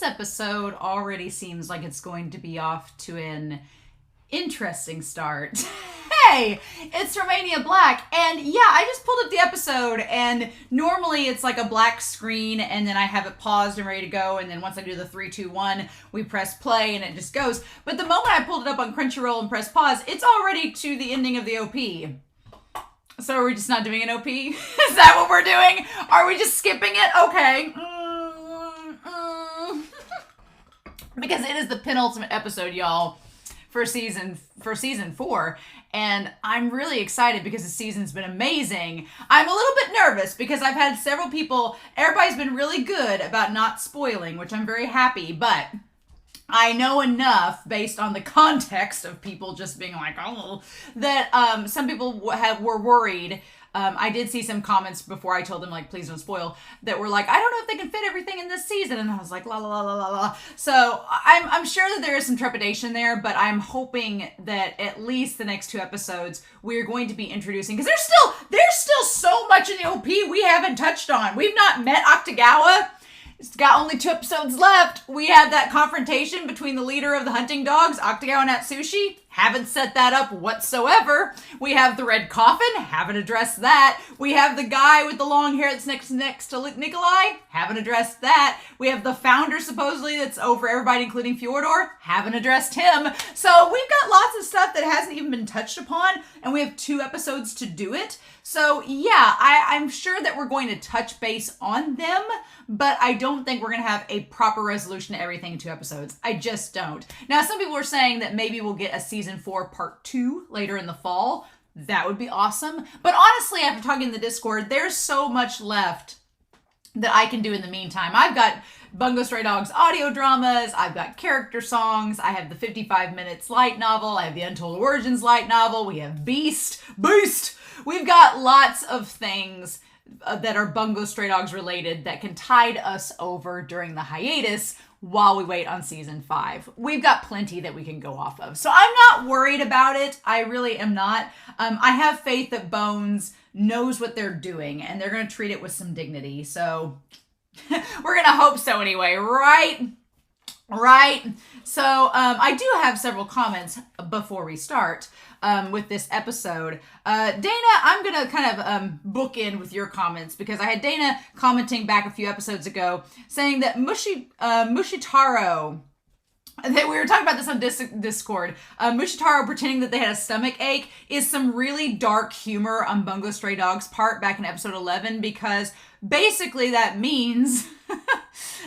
this episode already seems like it's going to be off to an interesting start. Hey, it's Romania Black, and yeah, I just pulled up the episode, and normally it's like a black screen, and then I have it paused and ready to go, and then once I do the 3, 2, 1, we press play, and it just goes. But the moment I pulled it up on Crunchyroll and pressed pause, it's already to the ending of the OP. So are we just not doing an OP? Is that what we're doing? Are we just skipping it? Okay. Because it is the penultimate episode, y'all, for season 4, and I'm really excited because the season's been amazing. I'm a little bit nervous because I've had several people, everybody's been really good about not spoiling, which I'm very happy, but I know enough based on the context of people just being like, oh, that some people were worried. I did see some comments before I told them, like, please don't spoil, that were like, I don't know if they can fit everything in this season. And I was like, la, la, la, la, la, la. So I'm sure that there is some trepidation there, but I'm hoping that at least the next 2 episodes, we're going to be introducing, because there's still so much in the OP we haven't touched on. We've not met Akutagawa. It's got only 2 episodes left. We had that confrontation between the leader of the hunting dogs, Akutagawa and Atsushi. Haven't set that up whatsoever. We have the red coffin. Haven't addressed that. We have the guy with the long hair that's next to Nikolai. Haven't addressed that. We have the founder, supposedly, that's over everybody, including Fyodor. Haven't addressed him. So we've got lots of stuff that hasn't even been touched upon, and we have 2 episodes to do it. So yeah, I'm sure that we're going to touch base on them, but I don't think we're going to have a proper resolution to everything in 2 episodes. I just don't. Now, some people are saying that maybe we'll get a season 4 part 2 later in the fall. That would be awesome. But honestly, after talking in the Discord, there's so much left that I can do in the meantime. I've got Bungo Stray Dogs audio dramas, I've got character songs, I have the 55 Minutes light novel, I have the Untold Origins light novel, we have Beast! We've got lots of things that are Bungo Stray Dogs related that can tide us over during the hiatus while we wait on season 5. We've got plenty that we can go off of. So I'm not worried about it. I really am not. I have faith that Bones knows what they're doing, and they're going to treat it with some dignity. So we're going to hope so anyway, right? Right? So I do have several comments before we start with this episode. Dana, I'm going to kind of bookend with your comments, because I had Dana commenting back a few episodes ago saying that Mushitaro, that we were talking about this on Discord, Mushitaro pretending that they had a stomach ache is some really dark humor on Bungo Stray Dogs' part back in episode 11, because basically that means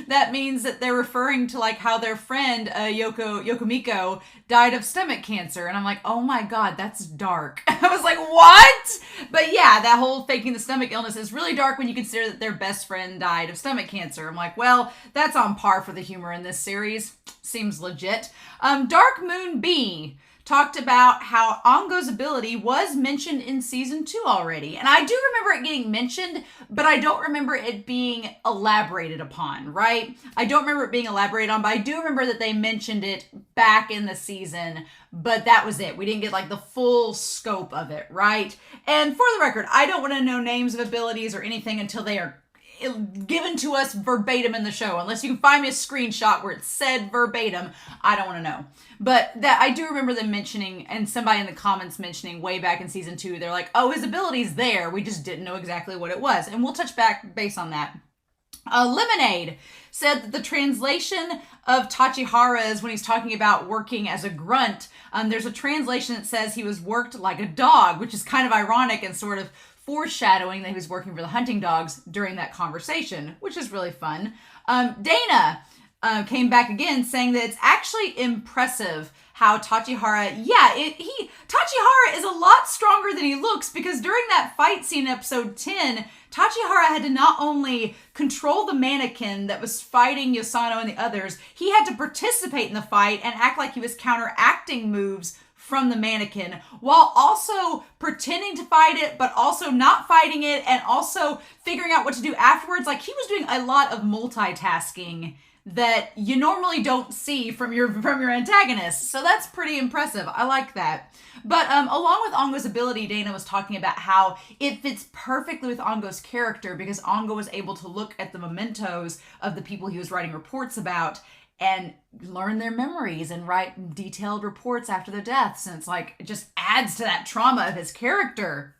that they're referring to like how their friend Yokomiko died of stomach cancer, and I'm like, oh my god, that's dark. I was like, what? But yeah, that whole faking the stomach illness is really dark when you consider that their best friend died of stomach cancer. I'm like, well, that's on par for the humor in this series. Seems legit. Dark Moon B talked about how Ongo's ability was mentioned in season 2 already. And I do remember it getting mentioned, but I don't remember it being elaborated upon, right? I don't remember it being elaborated on, but I do remember that they mentioned it back in the season, but that was it. We didn't get like the full scope of it, right? And for the record, I don't want to know names of abilities or anything until they are given to us verbatim in the show. Unless you can find me a screenshot where it said verbatim, I don't want to know. But that I do remember them mentioning, and somebody in the comments mentioning way back in season 2, they're like, oh, his ability's there, we just didn't know exactly what it was. And we'll touch back base on that. Lemonade said that the translation of Tachihara's, when he's talking about working as a grunt, there's a translation that says he was worked like a dog, which is kind of ironic and sort of foreshadowing that he was working for the hunting dogs during that conversation, which is really fun. Dana came back again saying that it's actually impressive how Tachihara, Tachihara is a lot stronger than he looks, because during that fight scene in episode 10, Tachihara had to not only control the mannequin that was fighting Yosano and the others, he had to participate in the fight and act like he was counteracting moves from the mannequin, while also pretending to fight it, but also not fighting it, and also figuring out what to do afterwards. Like, he was doing a lot of multitasking that you normally don't see from your antagonist. So that's pretty impressive. I like that. But along with Ongo's ability, Dana was talking about how it fits perfectly with Ongo's character because Ongo was able to look at the mementos of the people he was writing reports about and learn their memories and write detailed reports after their deaths. And it's like, it just adds to that trauma of his character.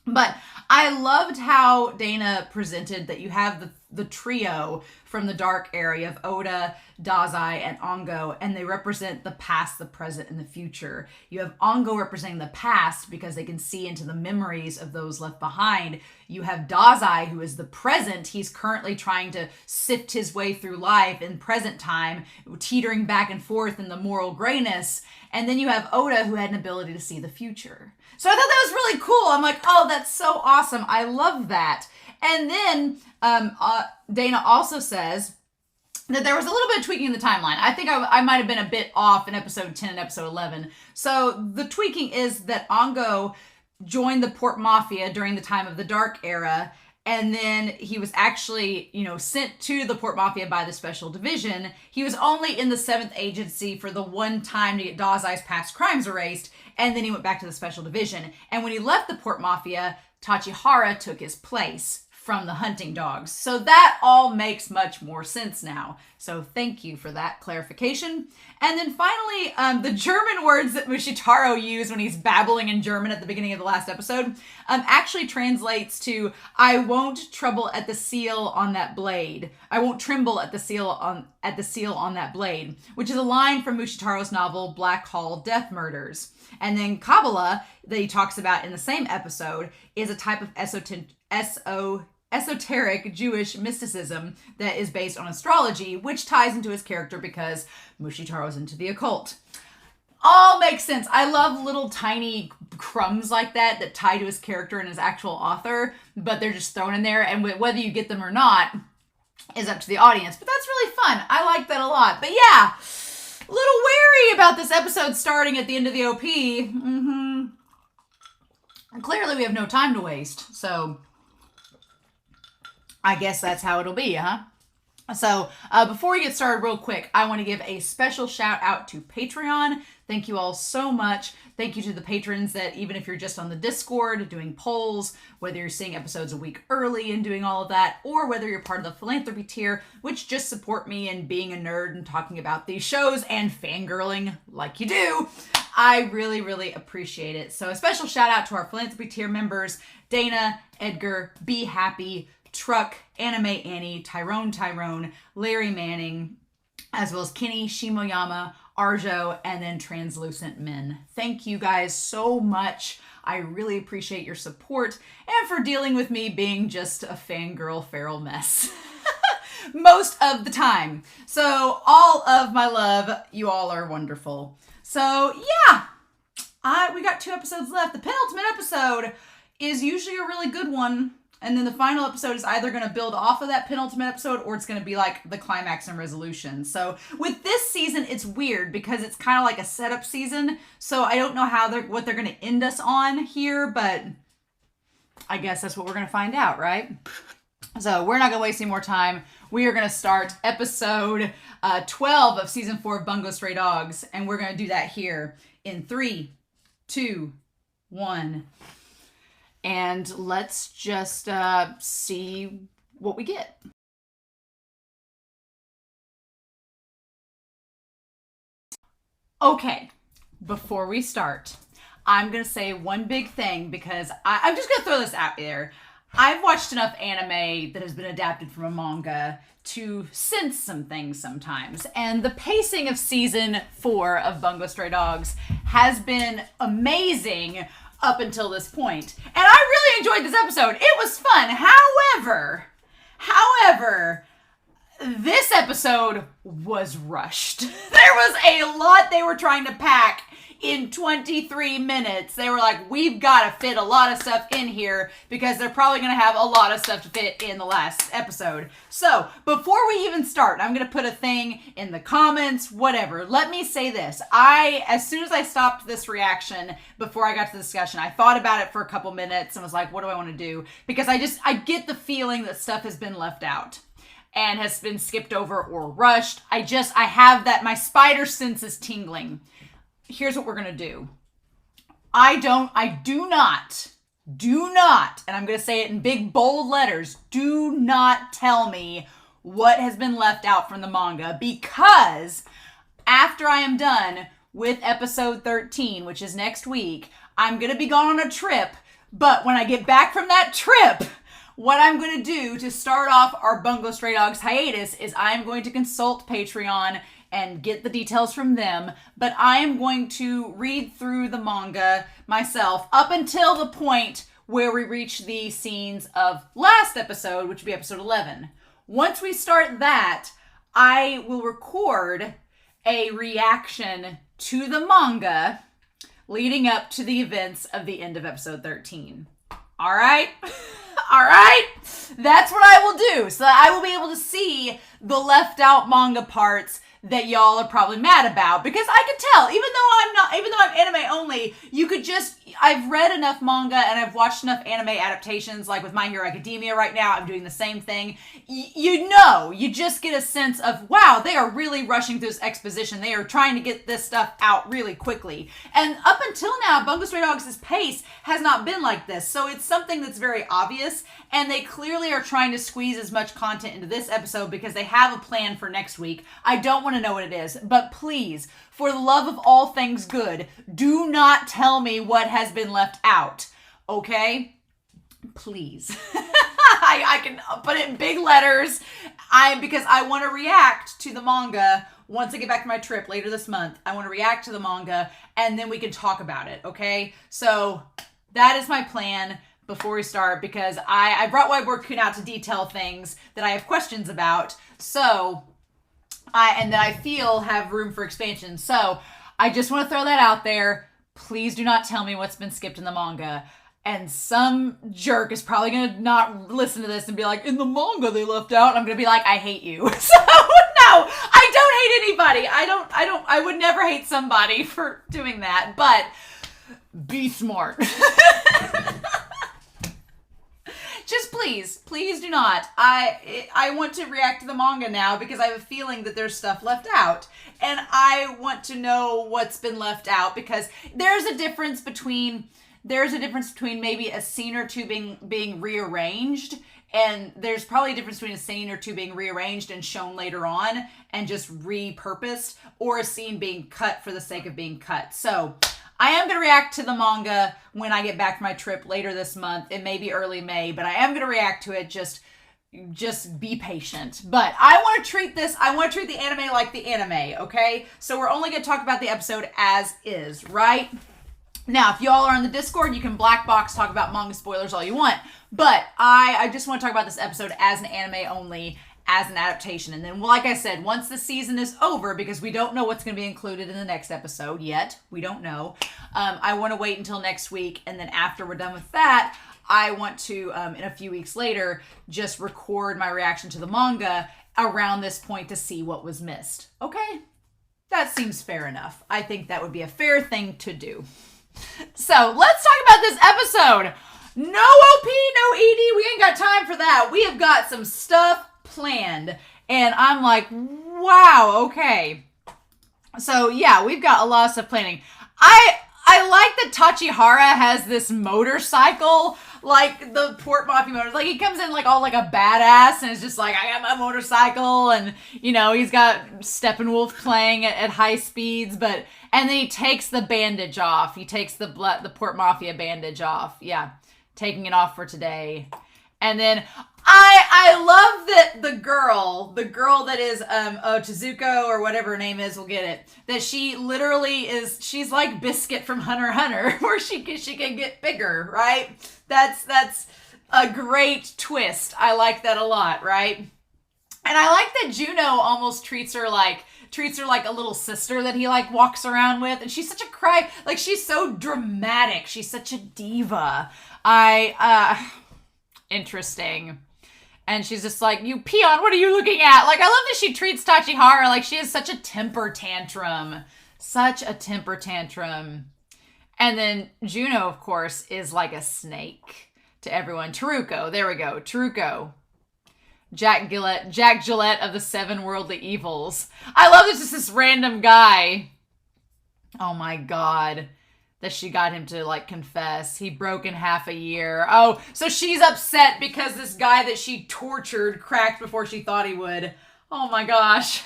But I loved how Dana presented that you have the trio from the dark area of Oda, Dazai, and Ongo, and they represent the past, the present, and the future. You have Ongo representing the past because they can see into the memories of those left behind. You have Dazai, who is the present. He's currently trying to sift his way through life in present time, teetering back and forth in the moral grayness. And then you have Oda, who had an ability to see the future. So I thought that was really cool. I'm like, oh, that's so awesome. I love that. And then Dana also says that there was a little bit of tweaking in the timeline. I think I might have been a bit off in episode 10 and episode 11. So the tweaking is that Ongo joined the Port Mafia during the time of the Dark Era, and then he was actually, sent to the Port Mafia by the Special Division. He was only in the 7th Agency for the one time to get Dazai's past crimes erased, and then he went back to the Special Division. And when he left the Port Mafia, Tachihara took his place from the hunting dogs. So that all makes much more sense now. So thank you for that clarification. And then finally, the German words that Mushitaro used when he's babbling in German at the beginning of the last episode actually translates to, I won't trouble at the seal on that blade. I won't tremble at the seal on that blade, which is a line from Mushitaro's novel Black Hall Death Murders. And then Kabbalah, that he talks about in the same episode, is a type of esoteric Jewish mysticism that is based on astrology, which ties into his character because Mushitaro's into the occult. All makes sense. I love little tiny crumbs like that tie to his character and his actual author, but they're just thrown in there, and whether you get them or not is up to the audience. But that's really fun. I like that a lot. But yeah, a little wary about this episode starting at the end of the OP. Clearly we have no time to waste, so I guess that's how it'll be, huh? So before we get started real quick, I want to give a special shout out to Patreon. Thank you all so much. Thank you to the patrons that even if you're just on the Discord doing polls, whether you're seeing episodes a week early and doing all of that, or whether you're part of the philanthropy tier, which just support me in being a nerd and talking about these shows and fangirling like you do. I really, really appreciate it. So a special shout out to our philanthropy tier members, Dana, Edgar, Be Happy, Truck, Anime Annie, Tyrone, Larry Manning, as well as Kenny, Shimoyama, Arjo, and then Translucent Men. Thank you guys so much. I really appreciate your support and for dealing with me being just a fangirl feral mess most of the time. So all of my love, you all are wonderful. So yeah, we got 2 episodes left. The penultimate episode is usually a really good one. And then the final episode is either going to build off of that penultimate episode or it's going to be like the climax and resolution. So with this season, it's weird because it's kind of like a setup season. So I don't know what they're going to end us on here, but I guess that's what we're going to find out, right? So we're not going to waste any more time. We are going to start episode 12 of season 4 of Bungo Stray Dogs. And we're going to do that here in 3, 2, 1. And let's just see what we get. Okay, before we start, I'm going to say one big thing because I'm just going to throw this out there. I've watched enough anime that has been adapted from a manga to sense some things sometimes. And the pacing of season 4 of Bungo Stray Dogs has been amazing up until this point. And I really enjoyed this episode. It was fun. However, this episode was rushed. There was a lot they were trying to pack in 23 minutes. They were like, we've got to fit a lot of stuff in here because they're probably going to have a lot of stuff to fit in the last episode. So before we even start, I'm going to put a thing in the comments, whatever. Let me say this. As soon as I stopped this reaction, before I got to the discussion, I thought about it for a couple minutes and was like, what do I want to do? Because I get the feeling that stuff has been left out. and has been skipped over or rushed. I have that, my spider sense is tingling. Here's what we're going to do. I do not, and I'm going to say it in big bold letters, do not tell me what has been left out from the manga, because after I am done with episode 13, which is next week, I'm going to be gone on a trip. But when I get back from that trip, what I'm going to do to start off our Bungo Stray Dogs hiatus is I'm going to consult Patreon and get the details from them. But I am going to read through the manga myself up until the point where we reach the scenes of last episode, which would be episode 11. Once we start that, I will record a reaction to the manga leading up to the events of the end of episode 13. All right? All right? That's what I will do. So that I will be able to see the left out manga parts that y'all are probably mad about, because I could tell, even though I'm anime only, I've read enough manga and I've watched enough anime adaptations, like with My Hero Academia right now, I'm doing the same thing. You just get a sense of, wow, they are really rushing through this exposition. They are trying to get this stuff out really quickly. And up until now, Bungo Stray Dogs' pace has not been like this. So it's something that's very obvious, and they clearly are trying to squeeze as much content into this episode because they have a plan for next week. I don't want to know what it is, but please, for the love of all things good, do not tell me what has been left out, okay? Please. I can put it in big letters, because I want to react to the manga once I get back from my trip later this month. I want to react to the manga, and then we can talk about it, okay? So that is my plan before we start, because I brought Whiteboard Kun out to detail things that I have questions about, and that I feel have room for expansion. So I just want to throw that out there. Please do not tell me what's been skipped in the manga. And some jerk is probably going to not listen to this and be like, in the manga they left out. And I'm going to be like, I hate you. So no, I don't hate anybody. I would never hate somebody for doing that, but be smart. Just please do not. I want to react to the manga now because I have a feeling that there's stuff left out. And I want to know what's been left out, because there's a difference between maybe a scene or two being rearranged, and there's probably a difference between a scene or two being rearranged and shown later on and just repurposed, or a scene being cut for the sake of being cut. So I am going to react to the manga when I get back from my trip later this month. It may be early May, but I am going to react to it. Just be patient. But I want to treat the anime like the anime, okay? So we're only going to talk about the episode as is, right? Now, if y'all are on the Discord, you can black box talk about manga spoilers all you want. But I just want to talk about this episode as an anime only, as an adaptation. And then, like I said, once the season is over, because we don't know what's going to be included in the next episode yet. We don't know. I want to wait until next week. And then after we're done with that, I want to, in a few weeks later, just record my reaction to the manga around this point to see what was missed. Okay? That seems fair enough. I think that would be a fair thing to do. So let's talk about this episode. No OP, no ED. We ain't got time for that. We have got some stuff planned. And I'm like, wow, okay. So yeah, we've got a lot of stuff planning. I like that Tachihara has this motorcycle, like the Port Mafia motor. Like, he comes in like all like a badass and is just like, I got my motorcycle, and you know, he's got Steppenwolf playing at high speeds, and then he takes the bandage off. He takes the Port Mafia bandage off. Yeah, taking it off for today. And then I love that the girl that is Chizuko or whatever her name is, we'll get it. That she literally she's like Biscuit from Hunter x Hunter, where she can get bigger, right? That's a great twist. I like that a lot, right? And I like that Juno almost treats her like a little sister that he like walks around with, and she's such a like she's so dramatic. She's such a diva. Interesting. And she's just like, you peon, what are you looking at? Like, I love that she treats Tachihara like she has such a temper tantrum. Such a temper tantrum. And then Juno, of course, is like a snake to everyone. Teruko, there we go. Teruko. Jack Gillette of the Seven Worldly Evils. I love this, just this random guy. Oh my God. That she got him to like confess. He broke in half a year. Oh, so she's upset because this guy that she tortured cracked before she thought he would. Oh my gosh.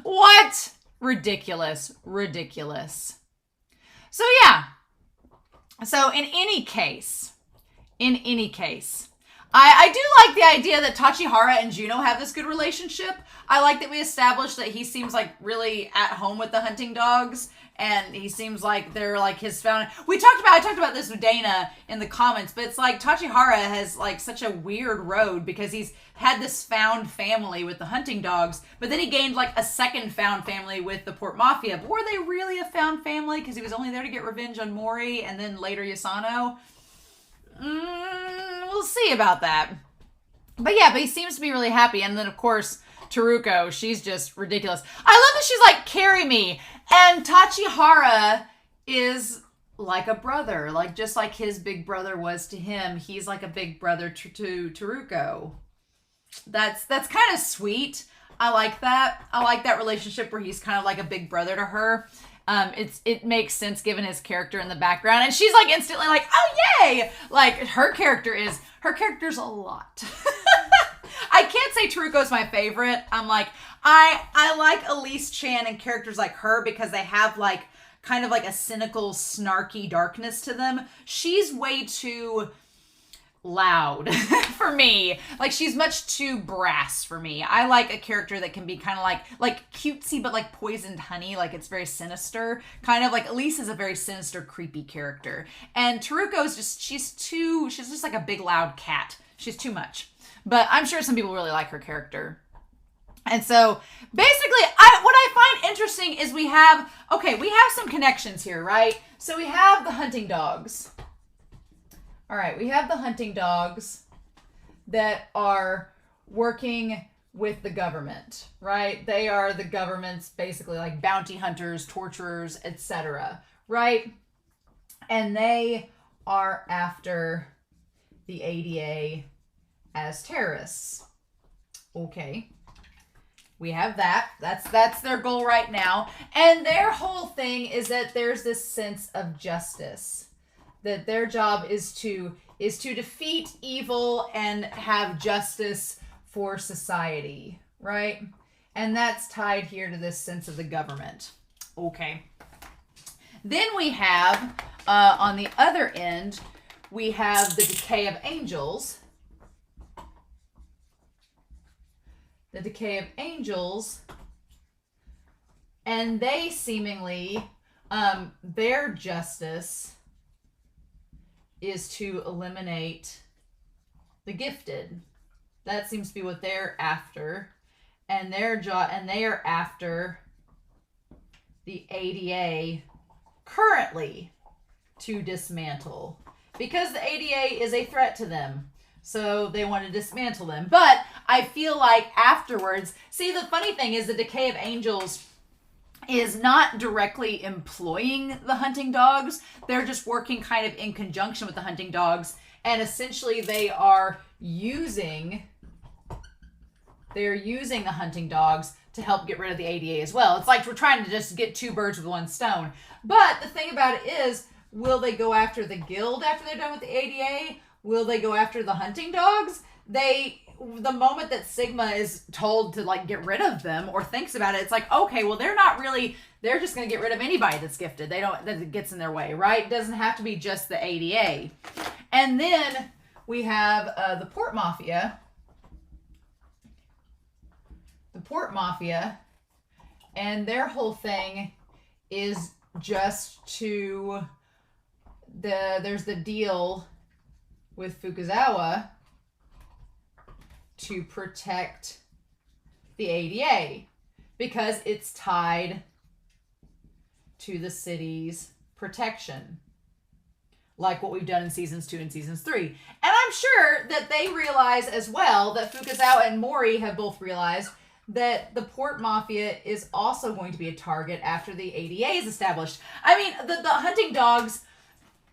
What? Ridiculous. So yeah. So in any case, I do like the idea that Tachihara and Juno have this good relationship. I like that we established that he seems like really at home with the hunting dogs, and he seems like they're like his found. I talked about this with Dana in the comments, but it's like Tachihara has like such a weird road because he's had this found family with the hunting dogs, but then he gained like a second found family with the Port Mafia. But were they really a found family? Because he was only there to get revenge on Mori and then later Yasano. We'll see about that. But he seems to be really happy. And then, of course, Teruko, she's just ridiculous. I love that she's like, carry me. And Tachihara is like a brother. Like, just like his big brother was to him, he's like a big brother to Teruko. That's kind of sweet. I like that. I like that relationship where he's kind of like a big brother to her. It makes sense given his character in the background, and she's like instantly like, oh yay! Like her character's a lot. I can't say Teruko's my favorite. I'm like, I like Elise Chan and characters like her because they have like kind of like a cynical, snarky darkness to them. She's way too loud for me. Like she's much too brass for me. I like a character that can be kind of like cutesy but like poisoned honey, like it's very sinister. Kind of like Elise is a very sinister, creepy character. And Teruko's just she's just like a big loud cat. She's too much. But I'm sure some people really like her character. And so basically what I find interesting is we have some connections here, right? So we have the hunting dogs. All right, we have the hunting dogs that are working with the government, right? They are the government's basically like bounty hunters, torturers, etc., right? And they are after the ADA as terrorists. Okay. We have that. That's their goal right now. And their whole thing is that there's this sense of justice. That their job is to defeat evil and have justice for society, right? And that's tied here to this sense of the government. Okay. Then we have, on the other end, we have the decay of angels. The decay of angels, and they seemingly, their justice is to eliminate the gifted. That seems to be what they're after. And they are after the ADA currently to dismantle. Because the ADA is a threat to them. So they want to dismantle them. But I feel like afterwards, see, the funny thing is the decay of angels is not directly employing the hunting dogs. They're just working kind of in conjunction with the hunting dogs. And essentially they are using the hunting dogs to help get rid of the ADA as well. It's like we're trying to just get two birds with one stone. But the thing about it is, will they go after the guild after they're done with the ADA? Will they go after the hunting dogs? The moment that Sigma is told to like get rid of them or thinks about it, it's like, okay, well, they're just going to get rid of anybody that's gifted. That gets in their way, right? It doesn't have to be just the ADA. And then we have the Port Mafia. The Port Mafia, and their whole thing is just there's the deal with Fukuzawa to protect the ADA because it's tied to the city's protection, like what we've done in seasons 2 and seasons 3. And I'm sure that they realize as well, that Fukuzawa and Mori have both realized that the Port Mafia is also going to be a target after the ADA is established. I mean, the hunting dogs,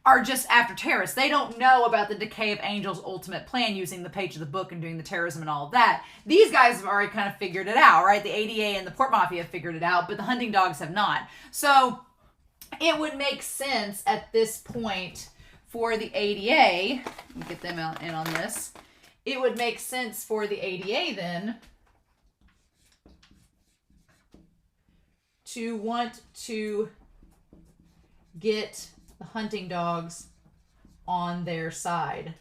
are just after terrorists. They don't know about the Decay of Angels' ultimate plan using the page of the book and doing the terrorism and all of that. These guys have already kind of figured it out, right? The ADA and the Port Mafia have figured it out, but the hunting dogs have not. So it would make sense at this point for the ADA, let me get them in on this, it would make sense for the ADA then to want to get the hunting dogs on their side.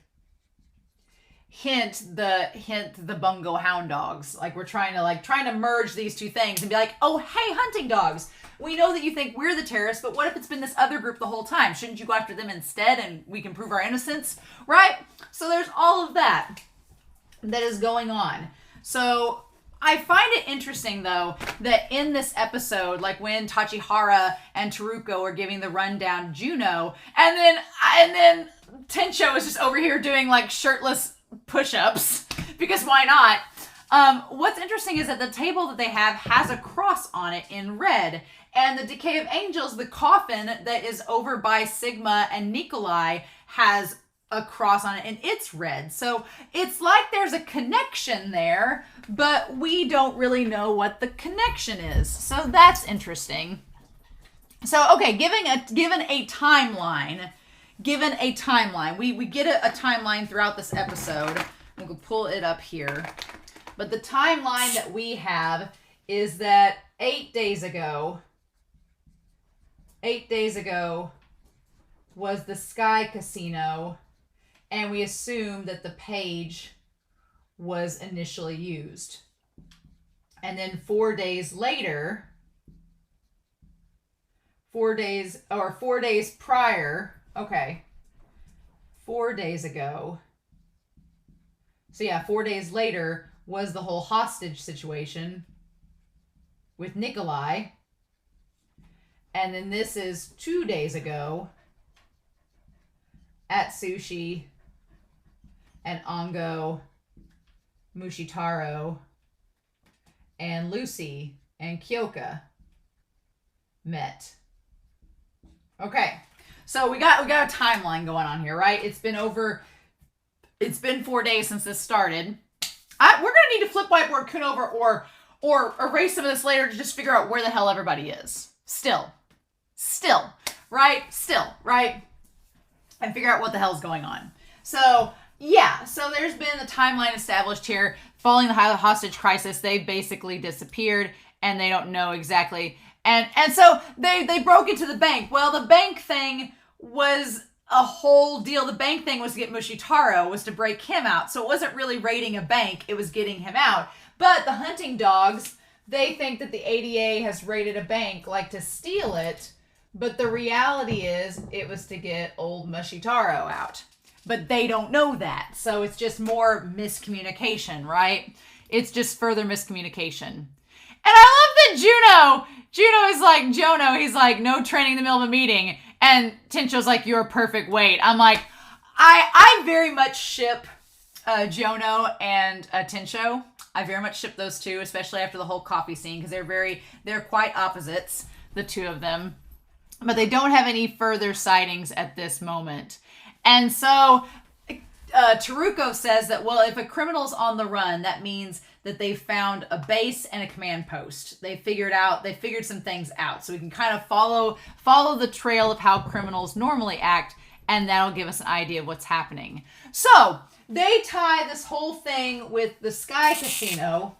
Hint the Bungo hound dogs. Like we're trying to merge these two things and be like, oh hey, hunting dogs. We know that you think we're the terrorists, but what if it's been this other group the whole time? Shouldn't you go after them instead and we can prove our innocence, right? So there's all of that is going on. So I find it interesting, though, that in this episode, like when Tachihara and Taruko are giving the rundown to Juno, and then Tencho is just over here doing like shirtless push-ups, because why not? What's interesting is that the table that they have has a cross on it in red, and the Decay of Angels, the coffin that is over by Sigma and Nikolai, has a cross on it and it's red. So it's like there's a connection there, but we don't really know what the connection is. So that's interesting. So, okay, given a timeline, we get a timeline throughout this episode. I'm going to pull it up here. But the timeline that we have is that 8 days ago was the Sky Casino, and we assumed that the page was initially used. And then 4 days later, 4 days prior, okay, 4 days ago. So yeah, 4 days later was the whole hostage situation with Nikolai. And then this is 2 days ago at Sushi and Ongo, Mushitaro, and Lucy and Kyoka met. Okay, so we got a timeline going on here, right? It's been 4 days since this started. We're gonna need to flip whiteboard Kun over or erase some of this later to just figure out where the hell everybody is. Still, right? And figure out what the hell's going on. So yeah, so there's been a timeline established here. Following the hostage crisis, they've basically disappeared and they don't know exactly. And so they broke into the bank. Well, the bank thing was a whole deal. The bank thing was to get Mushitaro, was to break him out. So it wasn't really raiding a bank, it was getting him out. But the hunting dogs, they think that the ADA has raided a bank, like to steal it. But the reality is it was to get old Mushitaro out. But they don't know that. So it's just more miscommunication, right? It's just further miscommunication. And I love that Juno is like, Jono, he's like, no training in the middle of a meeting. And Tencho's like, you're a perfect weight. I'm like, I very much ship Jono and Tencho. I very much ship those two, especially after the whole coffee scene, because they're quite opposites, the two of them. But they don't have any further sightings at this moment. And so Taruko says that, well, if a criminal's on the run, that means that they found a base and a command post. They figured some things out. So we can kind of follow the trail of how criminals normally act, and that'll give us an idea of what's happening. So they tie this whole thing with the Sky Casino.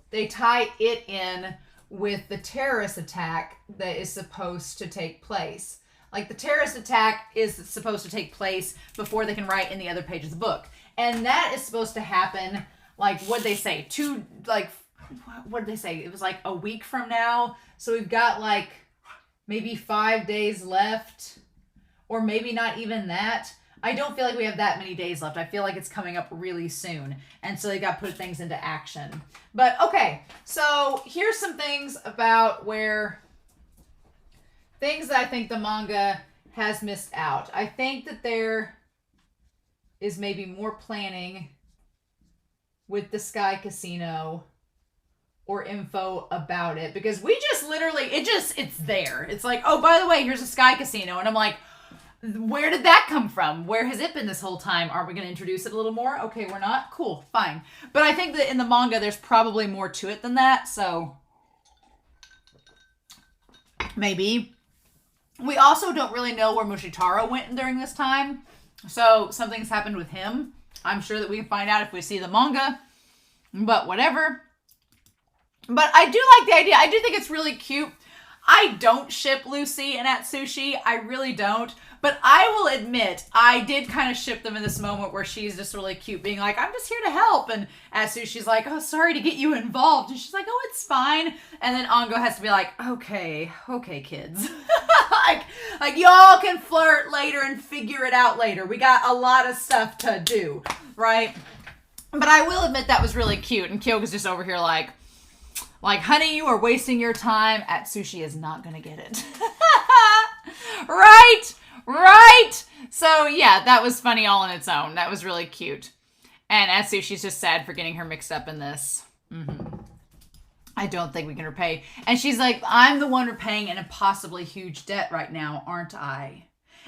They tie it in with the terrorist attack that is supposed to take place. Like, the terrorist attack is supposed to take place before they can write in the other page of the book. And that is supposed to happen, like, what'd they say? What did they say? It was like a week from now. So we've got like maybe 5 days left, or maybe not even that. I don't feel like we have that many days left. I feel like it's coming up really soon. And so they got to put things into action. But okay, so here's some things about things that I think the manga has missed out. I think that there is maybe more planning with the Sky Casino or info about it, because we just literally, it's there. It's like, oh, by the way, here's a Sky Casino. And I'm like, where did that come from? Where has it been this whole time? Are we going to introduce it a little more? Okay, we're not. Cool, fine. But I think that in the manga, there's probably more to it than that. So maybe. We also don't really know where Mushitaro went during this time. So something's happened with him. I'm sure that we can find out if we see the manga. But whatever. But I do like the idea. I do think it's really cute. I don't ship Lucy and Atsushi. I really don't. But I will admit, I did kind of ship them in this moment where she's just really cute, being like, I'm just here to help. And Atsushi's like, oh, sorry to get you involved. And she's like, oh, it's fine. And then Ango has to be like, okay, kids. like y'all can flirt later and figure it out later. We got a lot of stuff to do, right? But I will admit that was really cute. And Kyoko's just over here like, honey, you are wasting your time. Atsushi is not going to get it. Right. So, yeah, that was funny all on its own. That was really cute. And Atsushi's just sad for getting her mixed up in this. I don't think we can repay. And she's like, I'm the one repaying an impossibly huge debt right now, aren't I?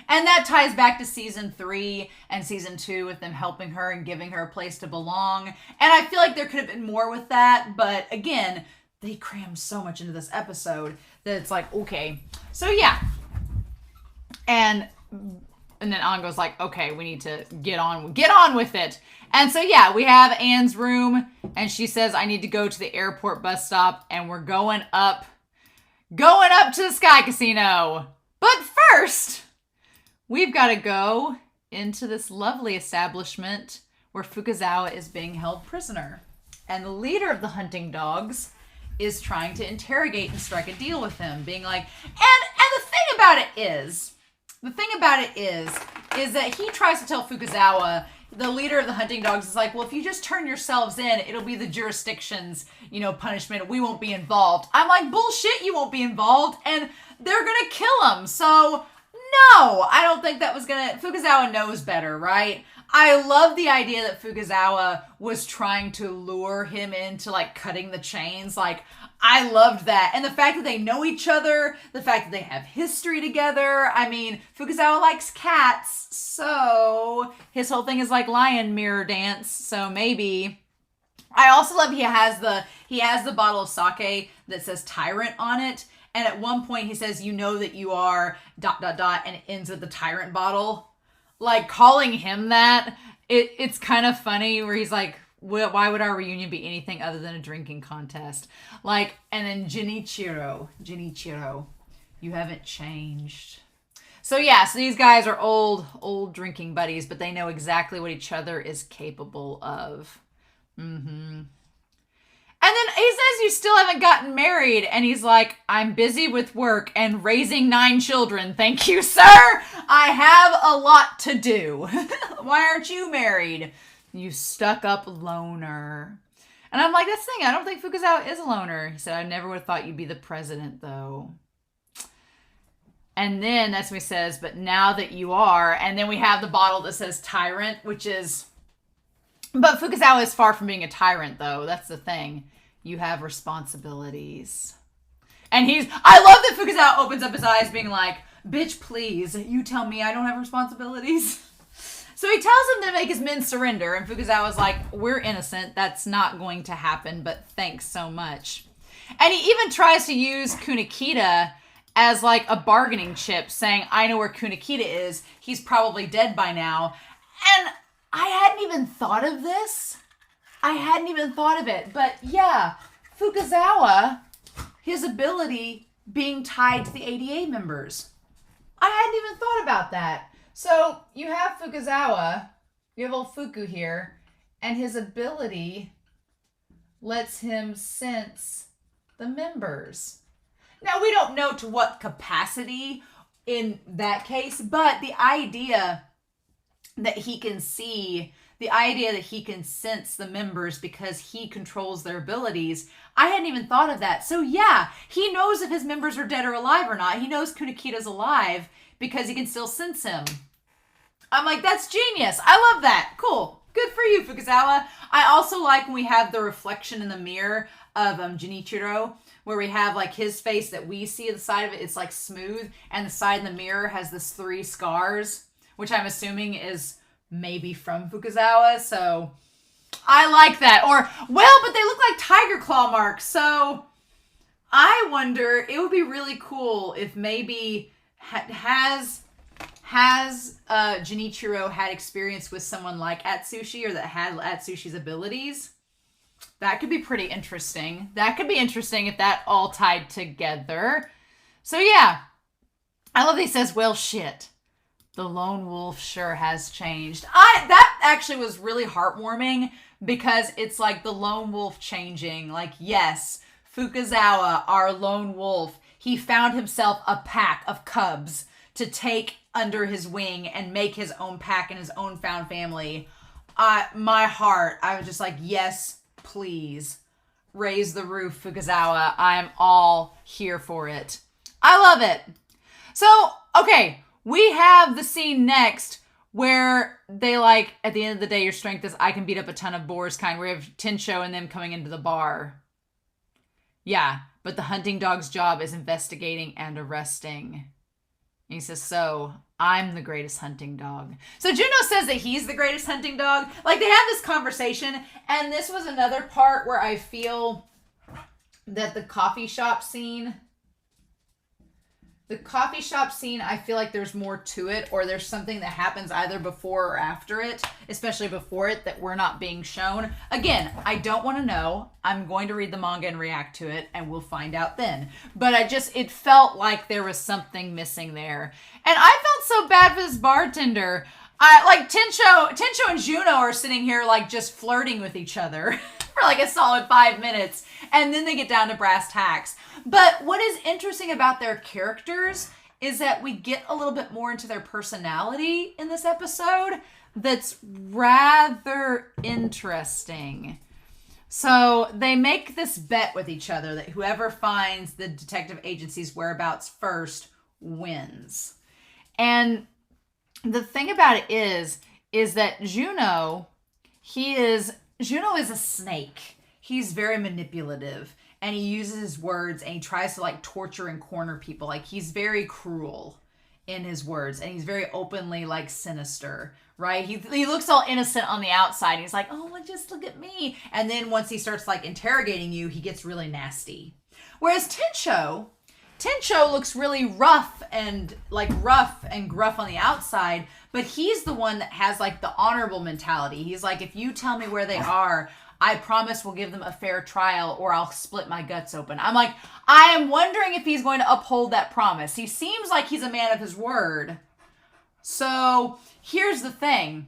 And that ties back to season 3 and season 2 with them helping her and giving her a place to belong. And I feel like there could have been more with that. But again, they crammed so much into this episode that it's like, okay. So yeah. And then Ango's like, okay, we need to get on with it. And so yeah, we have Anne's room and she says, I need to go to the airport bus stop and we're going up to the Sky Casino. But first, we've got to go into this lovely establishment where Fukazawa is being held prisoner. And the leader of the hunting dogs is trying to interrogate and strike a deal with him, being like, and the thing about it is that he tries to tell Fukazawa, the leader of the hunting dogs, is like, well, if you just turn yourselves in, it'll be the jurisdiction's, punishment. We won't be involved. I'm like, bullshit, you won't be involved. And they're going to kill him. So no, I don't think that was Fukazawa knows better, right? I love the idea that Fukazawa was trying to lure him into, like, cutting the chains. Like, I loved that. And the fact that they know each other, the fact that they have history together. I mean, Fukazawa likes cats, so his whole thing is like lion mirror dance, so maybe. I also love he has the bottle of sake that says Tyrant on it. And at one point he says, you know that you are ... and it ends with the Tyrant bottle. Like, calling him that, it's kind of funny where he's like, why would our reunion be anything other than a drinking contest? Like, and then Jinichiro, you haven't changed. So yeah, so these guys are old drinking buddies, but they know exactly what each other is capable of. And then he says you still haven't gotten married. And he's like, I'm busy with work and raising 9 children. Thank you, sir. I have a lot to do. Why aren't you married? You stuck up loner. And I'm like, that's the thing. I don't think Fukazawa is a loner. He said, I never would have thought you'd be the president, though. And then that's when he says, but now that you are. And then we have the bottle that says Tyrant, which is... But Fukazawa is far from being a tyrant, though. That's the thing. You have responsibilities. And I love that Fukazawa opens up his eyes being like, bitch, please, you tell me I don't have responsibilities. So he tells him to make his men surrender. And Fukazawa's like, we're innocent. That's not going to happen, but thanks so much. And he even tries to use Kunikita as like a bargaining chip, saying, I know where Kunikita is. He's probably dead by now. And I hadn't even thought of this. I hadn't even thought of it. But yeah, Fukazawa, his ability being tied to the ADA members. I hadn't even thought about that. So you have Fukazawa, you have old Fuku here, and his ability lets him sense the members. Now, we don't know to what capacity in that case, but the idea that he can see, the idea that he can sense the members because he controls their abilities, I hadn't even thought of that. So yeah, he knows if his members are dead or alive or not. He knows Kunikita's alive because he can still sense him. I'm like, that's genius. I love that. Cool. Good for you, Fukazawa. I also like when we have the reflection in the mirror of Genichiro, where we have like his face that we see at the side of it. It's like smooth, and the side in the mirror has this 3 scars, which I'm assuming is maybe from Fukuzawa. So I like that. Or, well, but they look like tiger claw marks. So I wonder, it would be really cool if maybe has Genichiro had experience with someone like Atsushi, or that had Atsushi's abilities. That could be pretty interesting. That could be interesting if that all tied together. So yeah, I love that he says, well, shit. The lone wolf sure has changed. That actually was really heartwarming, because it's like the lone wolf changing. Like, yes, Fukuzawa, our lone wolf, he found himself a pack of cubs to take under his wing and make his own pack and his own found family. My heart, I was just like, yes, please. Raise the roof, Fukuzawa. I'm all here for it. I love it. So, okay, we have the scene next where they like, at the end of the day, your strength is I can beat up a ton of boars kind. We have Tensho and them coming into the bar. Yeah, but the hunting dog's job is investigating and arresting. And he says, so, I'm the greatest hunting dog. So Juno says that he's the greatest hunting dog. Like, they have this conversation, and this was another part where I feel that the coffee shop scene, I feel like there's more to it, or there's something that happens either before or after it, especially before it, that we're not being shown. Again, I don't want to know. I'm going to read the manga and react to it, and we'll find out then. But it felt like there was something missing there. And I felt so bad for this bartender. Tensho and Juno are sitting here like just flirting with each other for like a solid 5 minutes, and then they get down to brass tacks. But what is interesting about their characters is that we get a little bit more into their personality in this episode. That's rather interesting. So they make this bet with each other that whoever finds the detective agency's whereabouts first wins. And the thing about it is that Juno is a snake. He's very manipulative, and he uses his words, and he tries to like torture and corner people. Like, he's very cruel in his words, and he's very openly like sinister, right? He looks all innocent on the outside. He's like, oh, well, just look at me. And then once he starts like interrogating you, he gets really nasty. Whereas Tensho looks really rough and gruff on the outside, but he's the one that has like the honorable mentality. He's like, if you tell me where they are, I promise we'll give them a fair trial, or I'll split my guts open. I'm like, I am wondering if he's going to uphold that promise. He seems like he's a man of his word. So here's the thing.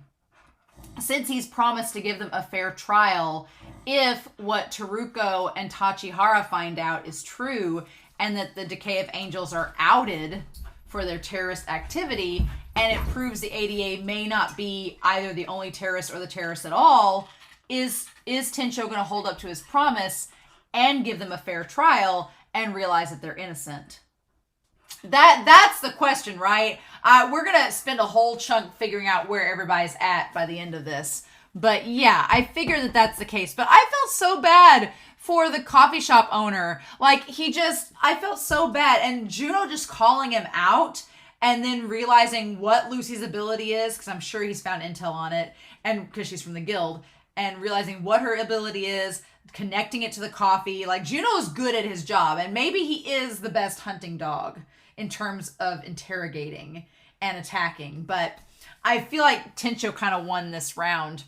Since he's promised to give them a fair trial, if what Teruko and Tachihara find out is true, and that the Decay of Angels are outed for their terrorist activity, and it proves the ADA may not be either the only terrorist or the terrorist at all, is Tensho going to hold up to his promise and give them a fair trial and realize that they're innocent? That's the question, right? We're going to spend a whole chunk figuring out where everybody's at by the end of this. But yeah, I figure that that's the case. But I felt so bad for the coffee shop owner. Like, I felt so bad. And Juno just calling him out and then realizing what Lucy's ability is, because I'm sure he's found intel on it, and because she's from the guild, and realizing what her ability is, connecting it to the coffee. Like, Juno's good at his job, and maybe he is the best hunting dog in terms of interrogating and attacking. But I feel like Tensho kind of won this round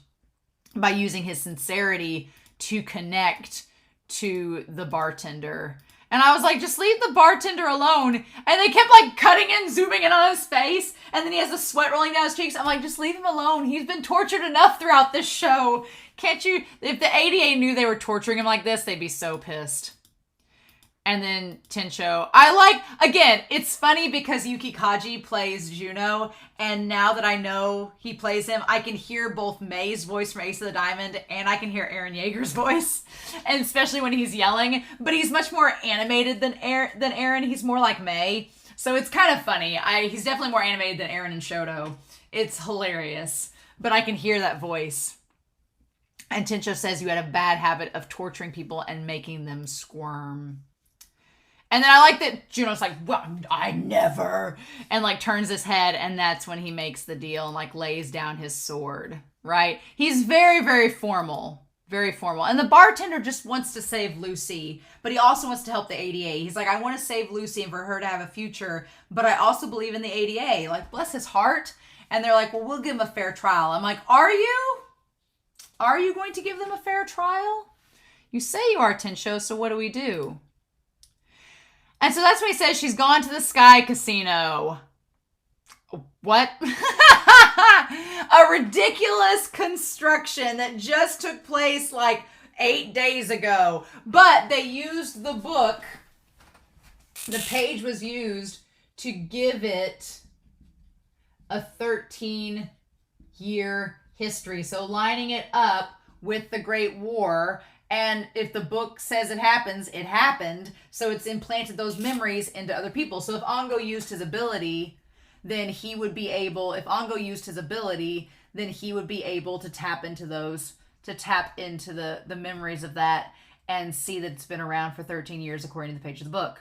by using his sincerity to connect to the bartender. And I was like, just leave the bartender alone. And they kept like cutting in, zooming in on his face. And then he has the sweat rolling down his cheeks. I'm like, just leave him alone. He's been tortured enough throughout this show. Can't you? If the ADA knew they were torturing him like this, they'd be so pissed. And then Tensho, again, it's funny because Yuki Kaji plays Juno, and now that I know he plays him, I can hear both May's voice from Ace of the Diamond, and I can hear Eren Yeager's voice, and especially when he's yelling, but he's much more animated than Eren. He's more like May, so it's kind of funny. He's definitely more animated than Eren and Shoto. It's hilarious, but I can hear that voice. And Tincho says you had a bad habit of torturing people and making them squirm. And then I like that Juno's like, well, I never, and like turns his head, and that's when he makes the deal and like lays down his sword, right? He's very, very formal. Very formal. And the bartender just wants to save Lucy, but he also wants to help the ADA. He's like, I want to save Lucy and for her to have a future, but I also believe in the ADA. Like, bless his heart. And they're like, well, we'll give him a fair trial. I'm like, are you? Are you going to give them a fair trial? You say you are, Tincho, so what do we do? And so that's when he says she's gone to the Sky Casino. What? A ridiculous construction that just took place like 8 days ago. But they used the book. The page was used to give it a 13-year history. So lining it up with the Great War. And if the book says it happens, it happened. So it's implanted those memories into other people. So if Ongo used his ability, then he would be able, if Ongo used his ability, then he would be able to tap into those, to tap into the memories of that and see that it's been around for 13 years according to the page of the book.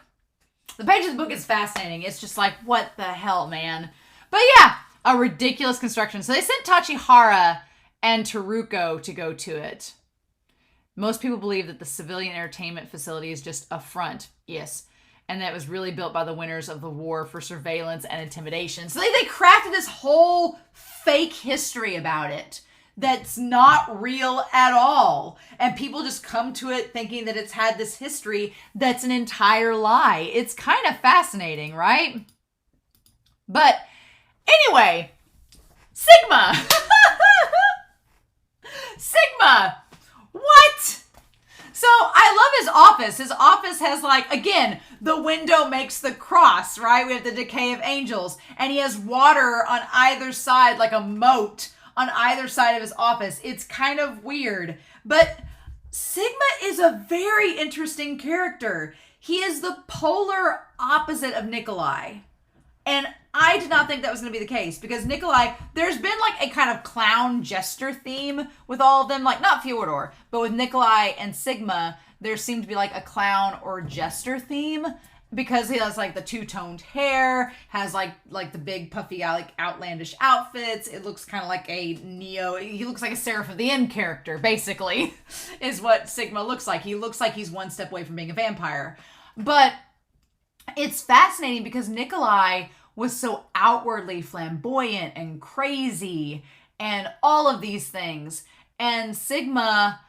The page of the book is fascinating. It's just like, what the hell, man? But yeah, a ridiculous construction. So they sent Tachihara and Teruko to go to it. Most people believe that the civilian entertainment facility is just a front. Yes. And that was really built by the winners of the war for surveillance and intimidation. So they crafted this whole fake history about it that's not real at all. And people just come to it thinking that it's had this history that's an entire lie. It's kind of fascinating, right? But anyway, Sigma. Sigma. What? So I love his office. His office has like, again, the window makes the cross, right? We have the decay of angels. And he has water on either side, like a moat on either side of his office. It's kind of weird. But Sigma is a very interesting character. He is the polar opposite of Nikolai. And I did not think that was going to be the case because Nikolai, there's been like a kind of clown jester theme with all of them, like not Fyodor, but with Nikolai and Sigma, there seemed to be like a clown or jester theme because he has like the two-toned hair, has like the big puffy like outlandish outfits. It looks kind of like a he looks like a Seraph of the End character, basically, is what Sigma looks like. He looks like he's one step away from being a vampire. But it's fascinating because Nikolai was so outwardly flamboyant and crazy and all of these things. And Sigma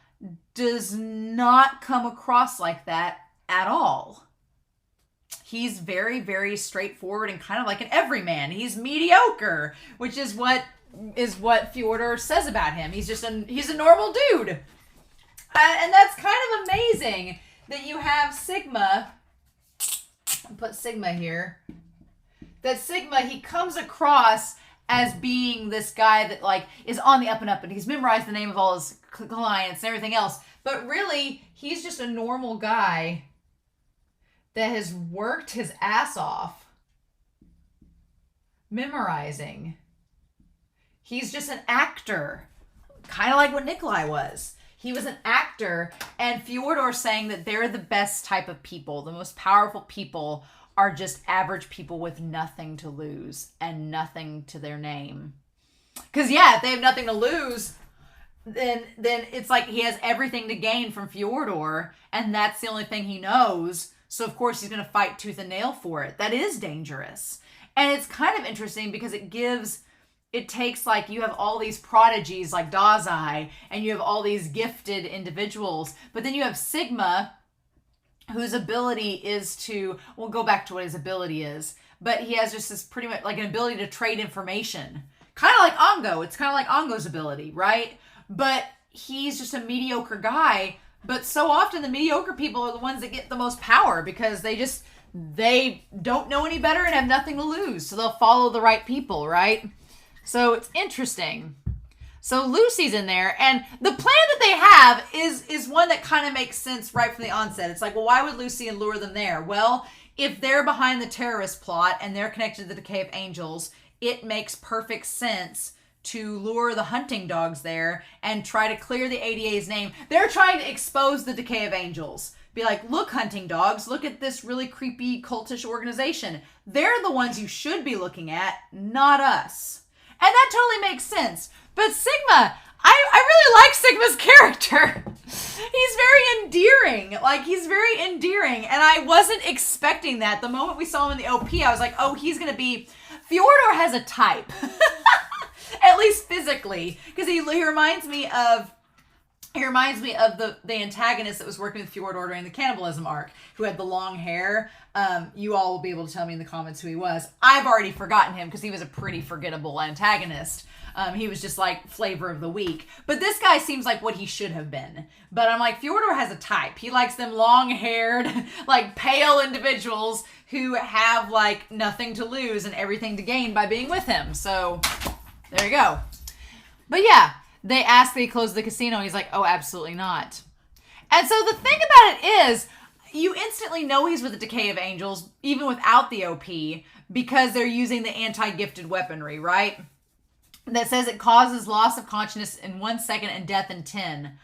does not come across like that at all. He's very, very straightforward and kind of like an everyman. He's mediocre, which is what Fyodor says about him. He's a normal dude. And that's kind of amazing that you have Sigma. I'll put Sigma here. That Sigma, he comes across as being this guy that like is on the up and up and he's memorized the name of all his clients and everything else. But really, he's just a normal guy that has worked his ass off memorizing. He's just an actor, kind of like what Nikolai was. He was an actor, and Fyodor's saying that they're the best type of people. The most powerful people are just average people with nothing to lose and nothing to their name. Because, yeah, if they have nothing to lose, then it's like he has everything to gain from Fyodor, and that's the only thing he knows. So, of course, he's going to fight tooth and nail for it. That is dangerous. And it's kind of interesting because it takes like you have all these prodigies like Dazai and you have all these gifted individuals, but then you have Sigma whose ability is to, we'll go back to what his ability is, but he has just this pretty much like an ability to trade information. Kind of like Ongo. It's kind of like Ongo's ability, right? But he's just a mediocre guy. But so often the mediocre people are the ones that get the most power because they don't know any better and have nothing to lose. So they'll follow the right people, right? So it's interesting. So Lucy's in there, and the plan that they have is one that kind of makes sense right from the onset. It's like, well, why would Lucy lure them there? Well, if they're behind the terrorist plot and they're connected to the Decay of Angels, it makes perfect sense to lure the hunting dogs there and try to clear the ADA's name. They're trying to expose the Decay of Angels. Be like, look, hunting dogs, look at this really creepy cultish organization. They're the ones you should be looking at, not us. And that totally makes sense. But Sigma, I really like Sigma's character. He's very endearing. Like, he's very endearing. And I wasn't expecting that. The moment we saw him in the OP, I was like, oh, he's going to be... Fyodor has a type. At least physically. Because he reminds me of... He reminds me of the antagonist that was working with Fyodor during the cannibalism arc, who had the long hair. You all will be able to tell me in the comments who he was. I've already forgotten him because he was a pretty forgettable antagonist. He was just like flavor of the week. But this guy seems like what he should have been. But I'm like, Fyodor has a type. He likes them long-haired, like pale individuals who have like nothing to lose and everything to gain by being with him. So there you go. But yeah. They ask that he close the casino. He's like, oh, absolutely not. And so the thing about it is, you instantly know he's with the Decay of Angels, even without the OP, because they're using the anti-gifted weaponry, right? That says it causes loss of consciousness in 1 second and death in 10.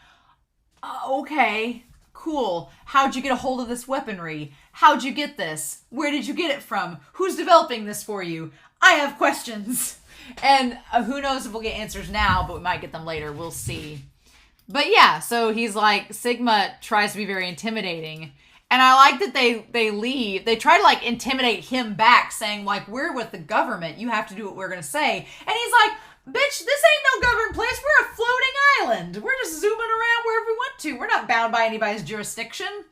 Okay, cool. How'd you get a hold of this weaponry? How'd you get this? Where did you get it from? Who's developing this for you? I have questions. And who knows if we'll get answers now, but we might get them later. We'll see. But yeah, so he's like, Sigma tries to be very intimidating. And I like that they leave. They try to like intimidate him back, saying like, we're with the government. You have to do what we're going to say. And he's like, bitch, this ain't no government place. We're a floating island. We're just zooming around wherever we want to. We're not bound by anybody's jurisdiction.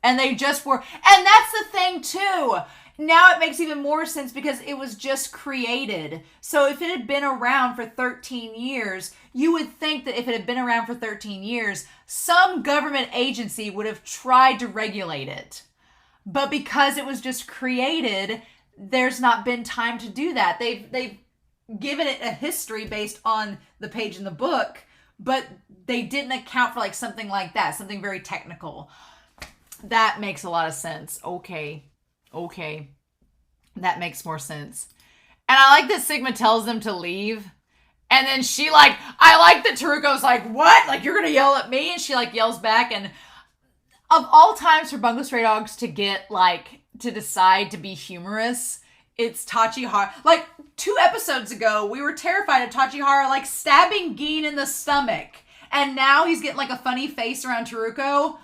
And they just were. And that's the thing too. Now it makes even more sense because it was just created. So if it had been around for 13 years, you would think that if it had been around for 13 years, some government agency would have tried to regulate it. But because it was just created, there's not been time to do that. They've given it a history based on the page in the book, but they didn't account for like something like that, something very technical. That makes a lot of sense. Okay. That makes more sense. And I like that Sigma tells them to leave. And then she like, I like that Taruko's like, what? Like, you're going to yell at me? And she like yells back. And of all times for Bungo Stray Dogs to get like, to decide to be humorous, it's Tachihara. Like 2 episodes ago, we were terrified of Tachihara like stabbing Gin in the stomach. And now he's getting like a funny face around Taruko.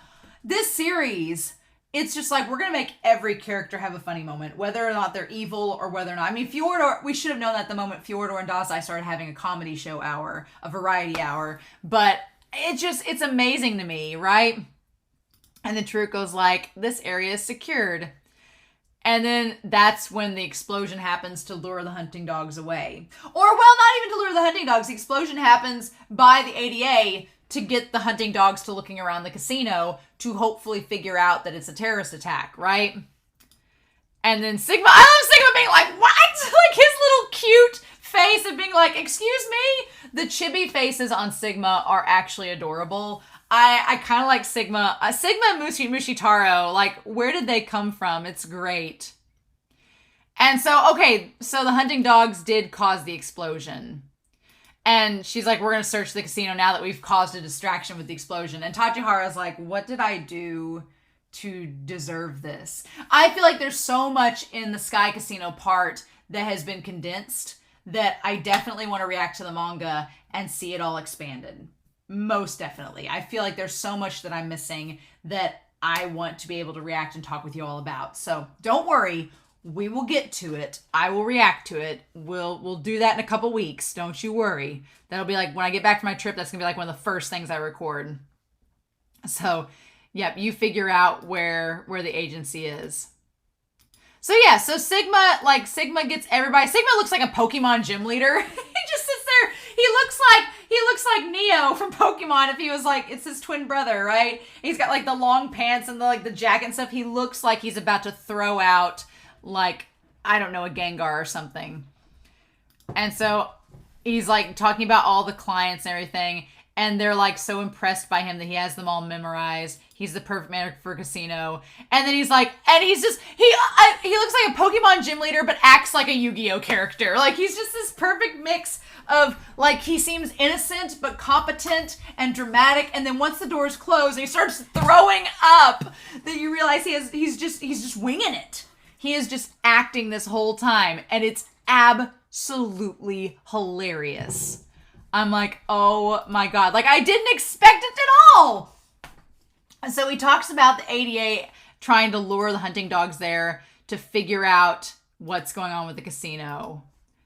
This series... It's just like, we're going to make every character have a funny moment, whether or not they're evil or whether or not. I mean, Fyodor, we should have known that the moment Fyodor and Dazai started having a comedy show hour, a variety hour. But it's amazing to me, right? And then Taruko's like, this area is secured. And then that's when the explosion happens to lure the hunting dogs away. Or, well, not even to lure the hunting dogs. The explosion happens by the ADA to get the hunting dogs to looking around the casino to hopefully figure out that it's a terrorist attack, right? And then Sigma, I love Sigma being like, what? Like his little cute face of being like, excuse me? The chibi faces on Sigma are actually adorable. I kind of like Sigma. Sigma and Mushitaro, like, where did they come from? It's great. And so, okay, so the hunting dogs did cause the explosion. And she's like, we're going to search the casino now that we've caused a distraction with the explosion. And Tachihara's like, what did I do to deserve this? I feel like there's so much in the Sky Casino part that has been condensed that I definitely want to react to the manga and see it all expanded. Most definitely. I feel like there's so much that I'm missing that I want to be able to react and talk with you all about. So don't worry. We will get to it. I will react to it. We'll do that in a couple weeks. Don't you worry. That'll be like when I get back from my trip, that's going to be like one of the first things I record. So, yep, you figure out where the agency is. So yeah, so Sigma gets everybody. Sigma looks like a Pokemon gym leader. He just sits there. He looks like Neo from Pokemon if he was like, it's his twin brother, right? He's got like the long pants and the jacket and stuff. He looks like he's about to throw out like, I don't know, a Gengar or something. And so he's like talking about all the clients and everything. And they're like so impressed by him that he has them all memorized. He's the perfect man for a casino. And then he's like, and he's just, he looks like a Pokemon gym leader, but acts like a Yu-Gi-Oh character. Like, he's just this perfect mix of, like, he seems innocent, but competent and dramatic. And then once the doors close and he starts throwing up, then you realize he's just winging it. He is just acting this whole time. And it's absolutely hilarious. I'm like, oh my God. Like, I didn't expect it at all. And so he talks about the ADA trying to lure the hunting dogs there to figure out what's going on with the casino.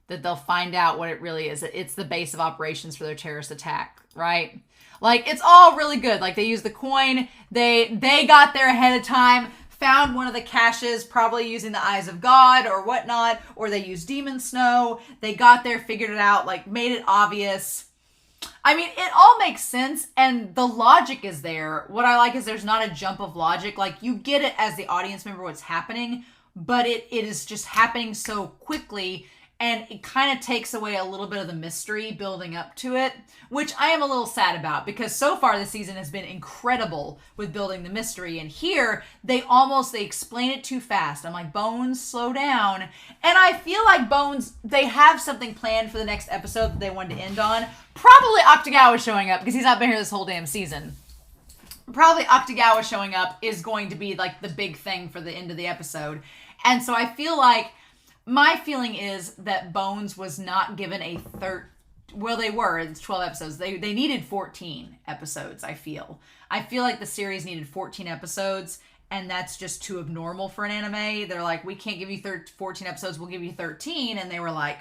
That they'll find out what it really is. That it's the base of operations for their terrorist attack, right? Like, it's all really good. Like, they use the coin. They got there ahead of time. Found one of the caches, probably using the eyes of God or whatnot, or they used demon snow. They got there, figured it out, like made it obvious. I mean, it all makes sense, and the logic is there. What I like is there's not a jump of logic. Like, you get it as the audience member what's happening, but it is just happening so quickly, and it kind of takes away a little bit of the mystery building up to it, which I am a little sad about, because so far this season has been incredible with building the mystery. And here, they explain it too fast. I'm like, Bones, slow down. And I feel like Bones, they have something planned for the next episode that they wanted to end on. Probably Octagawa showing up, because he's not been here this whole damn season. Probably Octagawa showing up is going to be like the big thing for the end of the episode. And so I feel like, my feeling is that Bones was not given a well, they were. It's 12 episodes. They needed 14 episodes, I feel. I feel like the series needed 14 episodes, and that's just too abnormal for an anime. They're like, we can't give you 14 episodes, we'll give you 13. And they were like,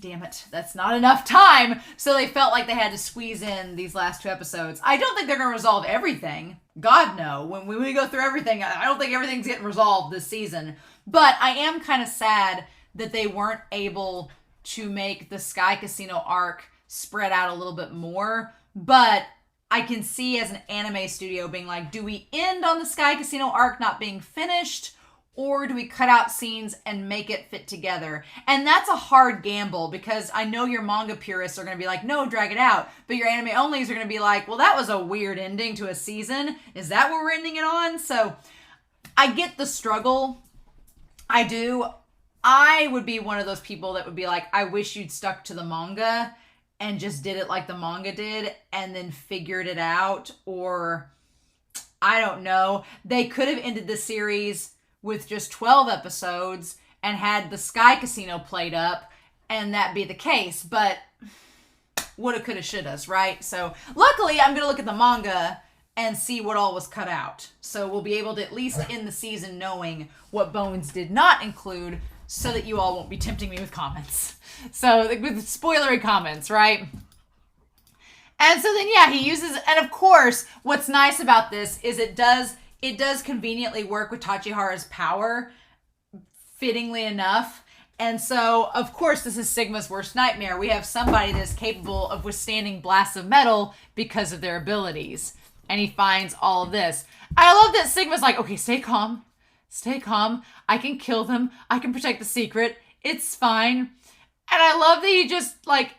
damn it, that's not enough time. So they felt like they had to squeeze in these last 2 episodes. I don't think they're going to resolve everything. God, no. When we go through everything, I don't think everything's getting resolved this season. But I am kind of sad that they weren't able to make the Sky Casino arc spread out a little bit more. But I can see as an anime studio being like, do we end on the Sky Casino arc not being finished? Or do we cut out scenes and make it fit together? And that's a hard gamble, because I know your manga purists are going to be like, no, drag it out. But your anime onlys are going to be like, well, that was a weird ending to a season. Is that what we're ending it on? So I get the struggle. I do. I would be one of those people that would be like, I wish you'd stuck to the manga and just did it like the manga did and then figured it out. Or, I don't know. They could have ended the series with just 12 episodes and had the Sky Casino played up and that be the case. But woulda, coulda, shouldas, right? So luckily, I'm going to look at the manga and see what all was cut out. So we'll be able to at least end the season knowing what Bones did not include, so that you all won't be tempting me with comments. So, with spoilery comments, right? And so then, yeah, he uses, and of course, what's nice about this is it does conveniently work with Tachihara's power, fittingly enough. And so, of course, this is Sigma's worst nightmare. We have somebody that's capable of withstanding blasts of metal because of their abilities. And he finds all of this. I love that Sigma's like, okay, stay calm. Stay calm. I can kill them. I can protect the secret. It's fine. And I love that he just, like,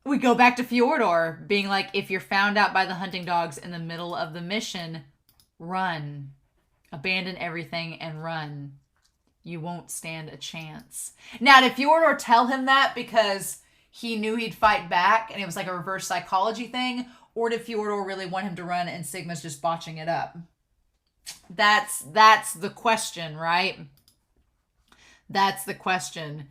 we go back to Fyodor being like, if you're found out by the hunting dogs in the middle of the mission, run. Abandon everything and run. You won't stand a chance. Now, did Fyodor tell him that because he knew he'd fight back and it was like a reverse psychology thing? Or did Fyodor really want him to run and Sigma's just botching it up? That's the question, right? That's the question.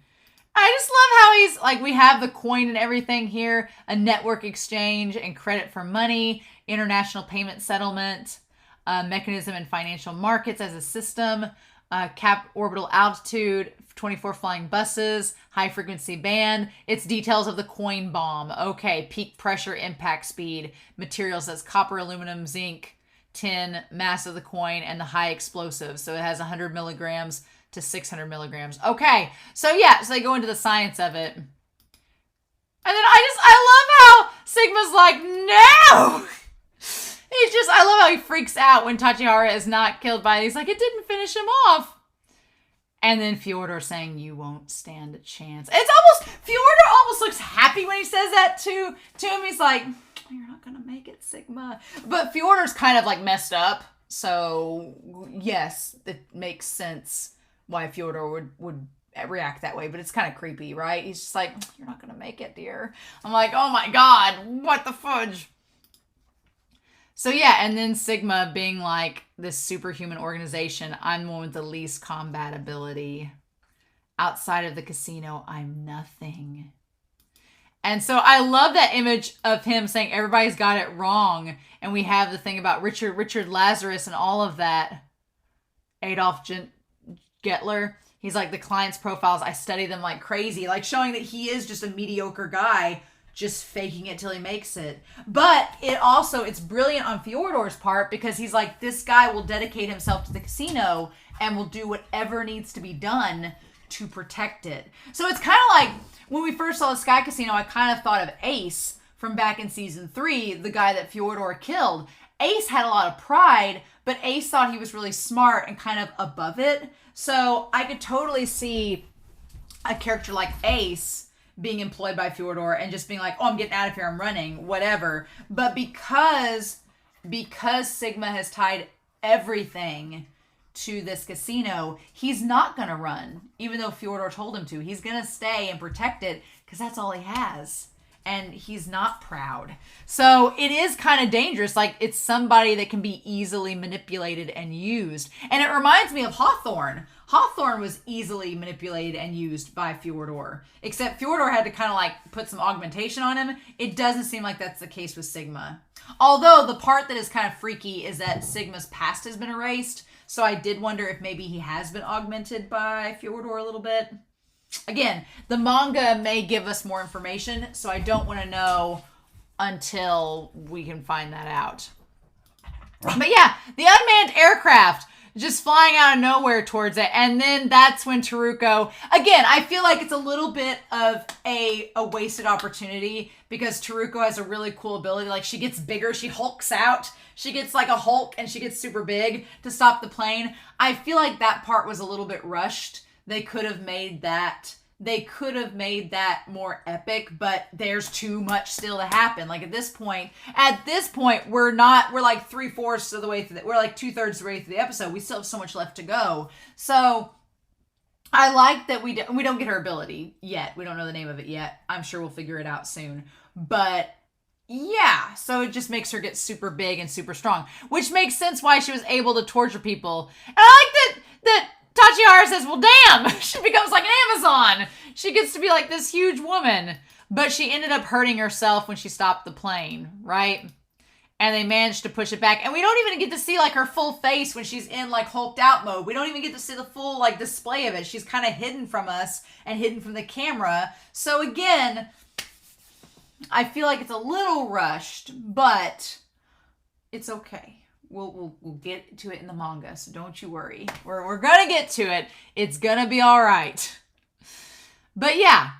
I just love how he's like, we have the coin and everything here, a network exchange and credit for money, international payment settlement, mechanism in financial markets as a system, cap orbital altitude, 24 flying buses, high frequency band. It's details of the coin bomb. Okay, peak pressure, impact speed, materials that's copper, aluminum, zinc, tin, mass of the coin, and the high explosives. So it has 100 milligrams to 600 milligrams. Okay, so yeah, so they go into the science of it. And then I love how Sigma's like, no! I love how he freaks out when Tachihara is not killed by it. He's like, it didn't finish him off. And then Fyodor saying, you won't stand a chance. Fyodor almost looks happy when he says that to him. He's like, you're not going to make it, Sigma. But Fjordar's kind of like messed up. So, yes, it makes sense why Fjordar would react that way. But it's kind of creepy, right? He's just like, you're not going to make it, dear. I'm like, oh my God, what the fudge? So, yeah, and then Sigma being like this superhuman organization. I'm the one with the least combat ability. Outside of the casino, I'm nothing. And so I love that image of him saying everybody's got it wrong. And we have the thing about Richard Lazarus and all of that. Adolf Getler. He's like, the client's profiles, I study them like crazy. Like showing that he is just a mediocre guy, just faking it till he makes it. But it's brilliant on Fjordar's part because he's like, this guy will dedicate himself to the casino and will do whatever needs to be done to protect it. So it's kind of like, when we first saw the Sky Casino, I kind of thought of Ace from back in season 3, the guy that Fjordar killed. Ace had a lot of pride, but Ace thought he was really smart and kind of above it. So I could totally see a character like Ace being employed by Fjordar and just being like, oh, I'm getting out of here, I'm running, whatever. But because Sigma has tied everything to this casino, he's not going to run, even though Fjordar told him to. He's going to stay and protect it because that's all he has. And he's not proud. So it is kind of dangerous. Like, it's somebody that can be easily manipulated and used. And it reminds me of Hawthorne. Hawthorne was easily manipulated and used by Fjordar. Except Fjordar had to kind of like put some augmentation on him. It doesn't seem like that's the case with Sigma. Although the part that is kind of freaky is that Sigma's past has been erased. So I did wonder if maybe he has been augmented by Fjordar a little bit. Again, the manga may give us more information, so I don't want to know until we can find that out. But yeah, the unmanned aircraft just flying out of nowhere towards it. And then that's when Taruko, again, I feel like it's a little bit of a wasted opportunity because Taruko has a really cool ability. Like, she gets bigger, she hulks out. She gets like a Hulk and she gets super big to stop the plane. I feel like that part was a little bit rushed. They could have made that more epic, but there's too much still to happen. Like at this point, we're like 3/4 of the way through we're like 2/3 of the way through the episode. We still have so much left to go. So I like that we don't get her ability yet. We don't know the name of it yet. I'm sure we'll figure it out soon. But yeah, so it just makes her get super big and super strong, which makes sense why she was able to torture people. And I like that Tachihara says, well, damn, she becomes like an Amazon. She gets to be like this huge woman. But she ended up hurting herself when she stopped the plane, right? And they managed to push it back. And we don't even get to see like her full face when she's in like hulked out mode. We don't even get to see the full like display of it. She's kind of hidden from us and hidden from the camera. So again, I feel like it's a little rushed, but it's okay. We'll get to it in the manga, so don't you worry. We're gonna get to it. It's gonna be all right. But yeah,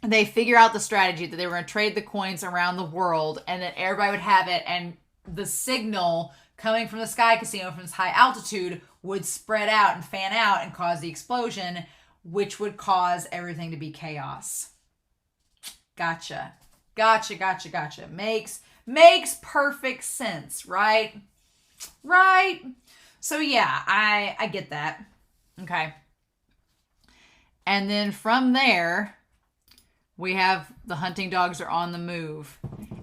they figure out the strategy that they were gonna trade the coins around the world, and that everybody would have it, and the signal coming from the Sky Casino from this high altitude would spread out and fan out and cause the explosion, which would cause everything to be chaos. Gotcha. Makes perfect sense, right? Right. So yeah, I get that. Okay. And then from there, we have the hunting dogs are on the move.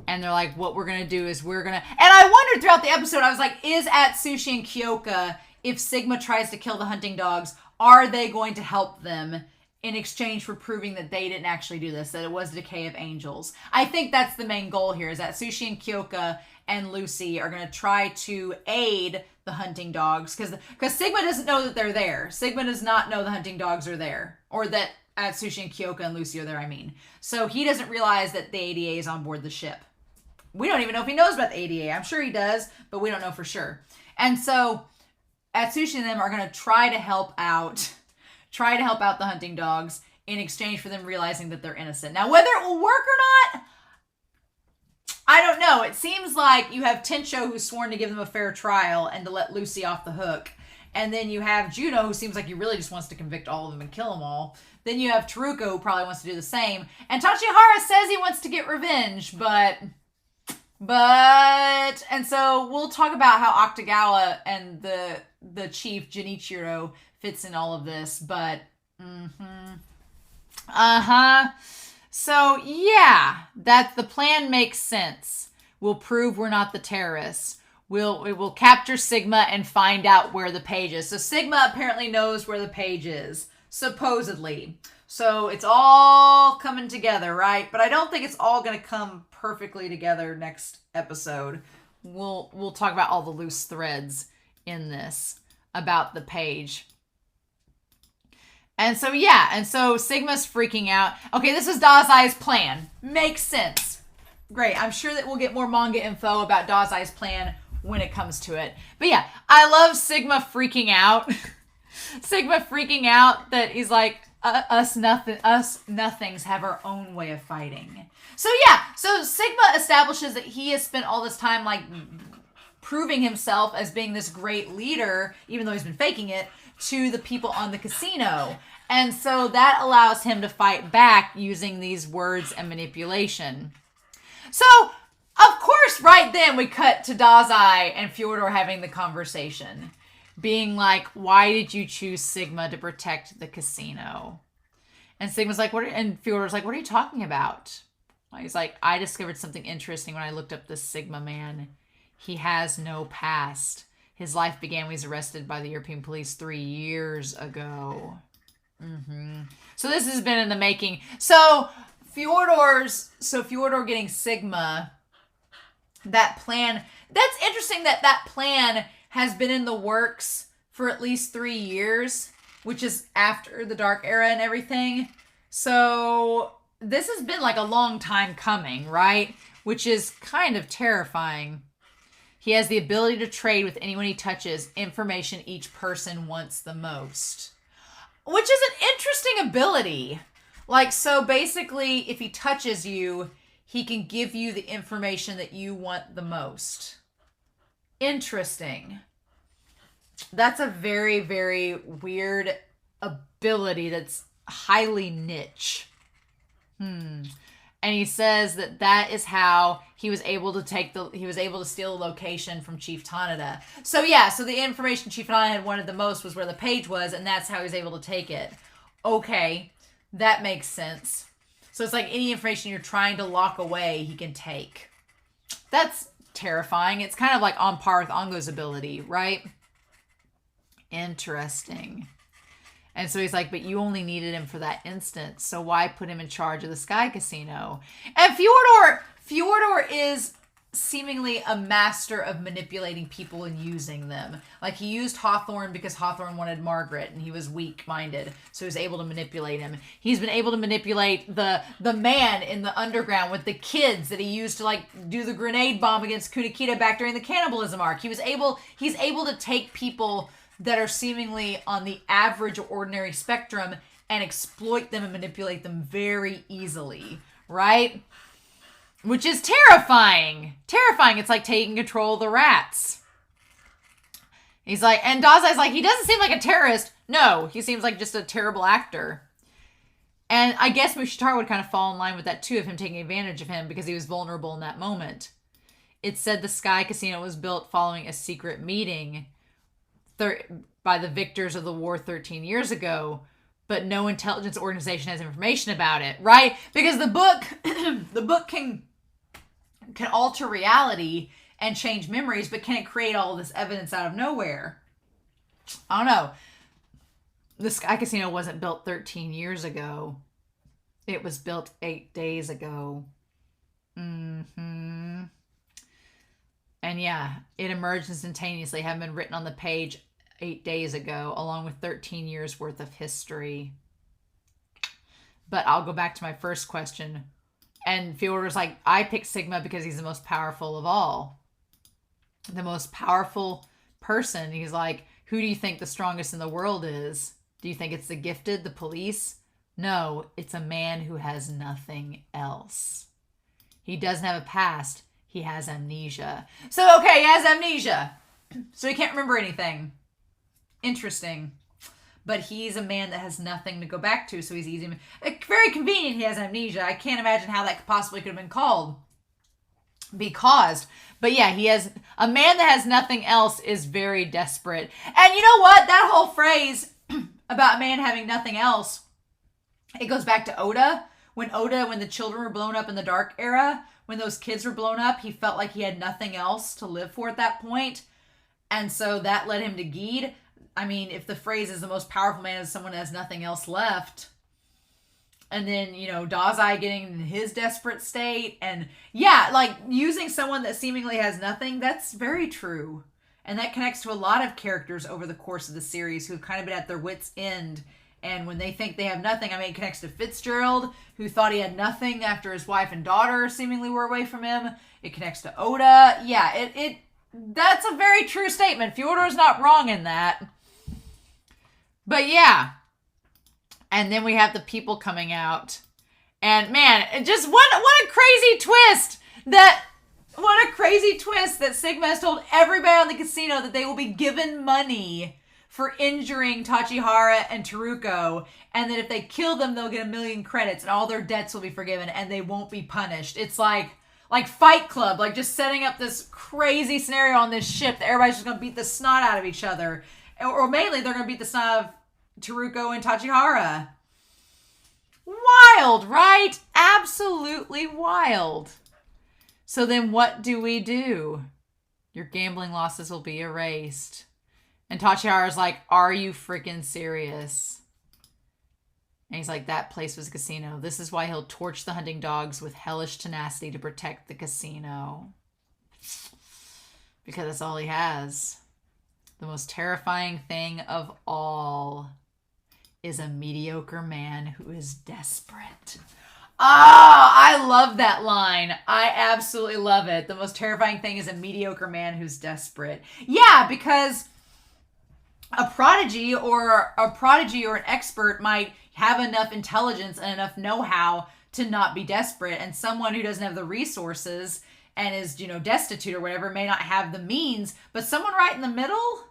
And they're like, what we're going to do is and I wondered throughout the episode, I was like, is Atsushi and Kyoka, if Sigma tries to kill the hunting dogs, are they going to help them in exchange for proving that they didn't actually do this, that it was the Decay of Angels? I think that's the main goal here, is that Sushi and Kyoka and Lucy are going to try to aid the hunting dogs, because Sigma doesn't know that they're there. Sigma does not know the hunting dogs are there, or that Atsushi and Kyoka and Lucy are there, I mean. So he doesn't realize that the ADA is on board the ship. We don't even know if he knows about the ADA. I'm sure he does, but we don't know for sure. And so Atsushi and them are going to try to help out the hunting dogs in exchange for them realizing that they're innocent. Now, whether it will work or not, I don't know. It seems like you have Tencho, who's sworn to give them a fair trial and to let Lucy off the hook. And then you have Juno, who seems like he really just wants to convict all of them and kill them all. Then you have Taruko, who probably wants to do the same. And Tachihara says he wants to get revenge, but And so we'll talk about how Octagawa and the chief Junichiro fits in all of this, but so yeah, that the plan makes sense. We'll prove we're not the terrorists. We will capture Sigma and find out where the page is. So Sigma apparently knows where the page is, supposedly. So it's all coming together, right? But I don't think it's all going to come perfectly together next episode. We'll talk about all the loose threads in this about the page. And so Sigma's freaking out. Okay, this is Dazai's plan. Makes sense. Great. I'm sure that we'll get more manga info about Dazai's plan when it comes to it. But yeah, I love Sigma freaking out. Sigma freaking out that he's like, us nothings have our own way of fighting. So Sigma establishes that he has spent all this time like proving himself as being this great leader, even though he's been faking it, to the people on the casino. And so that allows him to fight back using these words and manipulation. So, of course, right then we cut to Dazai and Fyodor having the conversation. Being like, why did you choose Sigma to protect the casino? And Sigma's like, and Fyodor's like, what are you talking about? He's like, I discovered something interesting when I looked up this Sigma man. He has no past. His life began when he was arrested by the European police 3 years ago. So this has been in the making. So Fyodor getting Sigma, that plan, that's interesting that plan has been in the works for at least 3 years, which is after the Dark Era and everything. So this has been like a long time coming, right? Which is kind of terrifying. He has the ability to trade with anyone he touches information each person wants the most. Which is an interesting ability. Like, so basically, if he touches you, he can give you the information that you want the most. Interesting. That's a very, very weird ability that's highly niche. And he says that is how he was able to steal the location from Chief Tanada. So the information Chief Tanada had wanted the most was where the page was, and that's how he was able to take it. Okay, that makes sense. So it's like any information you're trying to lock away, he can take. That's terrifying. It's kind of like on par with Ongo's ability, right? Interesting. And so he's like, but you only needed him for that instant, so why put him in charge of the Sky Casino? And Fyodor is seemingly a master of manipulating people and using them. Like, he used Hawthorne because Hawthorne wanted Margaret, and he was weak-minded, so he was able to manipulate him. He's been able to manipulate the man in the underground with the kids that he used to, like, do the grenade bomb against Kunikita back during the cannibalism arc. He's able to take people that are seemingly on the average or ordinary spectrum and exploit them and manipulate them very easily, right? Which is terrifying. Terrifying. It's like taking control of the rats. He's like, and Dazai's like, he doesn't seem like a terrorist. No, he seems like just a terrible actor. And I guess Mushitaro would kind of fall in line with that too, of him taking advantage of him because he was vulnerable in that moment. It said the Sky Casino was built following a secret meeting by the victors of the war 13 years ago, but no intelligence organization has information about it, right? Because the book can alter reality and change memories, but can it create all this evidence out of nowhere? I don't know. The Sky Casino wasn't built 13 years ago. It was built 8 days ago. And yeah, it emerged instantaneously, having been written on the page 8 days ago, along with 13 years worth of history. But I'll go back to my first question. And Fyodor's like, I picked Sigma because he's the most powerful of all. The most powerful person. He's like, who do you think the strongest in the world is? Do you think it's the gifted, the police? No, it's a man who has nothing else. He doesn't have a past. He has amnesia. So, okay, he has amnesia. So he can't remember anything. Interesting. But he's a man that has nothing to go back to, so he's easy. Very convenient he has amnesia. I can't imagine how that possibly could have been called. be caused. But yeah, he has a man that has nothing else is very desperate. And you know what? That whole phrase about a man having nothing else, it goes back to Oda. When the children were blown up in the Dark Era, when those kids were blown up, he felt like he had nothing else to live for at that point. And so that led him to Geed. I mean, if the phrase is the most powerful man is someone that has nothing else left. And then, Dazai getting in his desperate state. And yeah, like using someone that seemingly has nothing, that's very true. And that connects to a lot of characters over the course of the series who've kind of been at their wits' end. And when they think they have nothing, I mean, it connects to Fitzgerald, who thought he had nothing after his wife and daughter seemingly were away from him. It connects to Oda. Yeah, that's a very true statement. Fyodor's not wrong in that. But yeah. And then we have the people coming out. And man, just what a crazy twist that Sigma has told everybody on the casino that they will be given money for injuring Tachihara and Teruko, and that if they kill them, they'll get 1 million credits and all their debts will be forgiven and they won't be punished. It's like Fight Club, like just setting up this crazy scenario on this ship that everybody's just going to beat the snot out of each other. Or mainly they're going to beat the snot out of Teruko and Tachihara. Wild, right? Absolutely wild. So then what do we do? Your gambling losses will be erased. And Tachihara's like, are you freaking serious? And he's like, that place was a casino. This is why he'll torch the hunting dogs with hellish tenacity to protect the casino. Because that's all he has. The most terrifying thing of all is a mediocre man who is desperate. I love that line. I absolutely love it. The most terrifying thing is a mediocre man who's desperate. Yeah, because a prodigy or an expert might have enough intelligence and enough know-how to not be desperate, and someone who doesn't have the resources and is, destitute or whatever may not have the means, but someone right in the middle?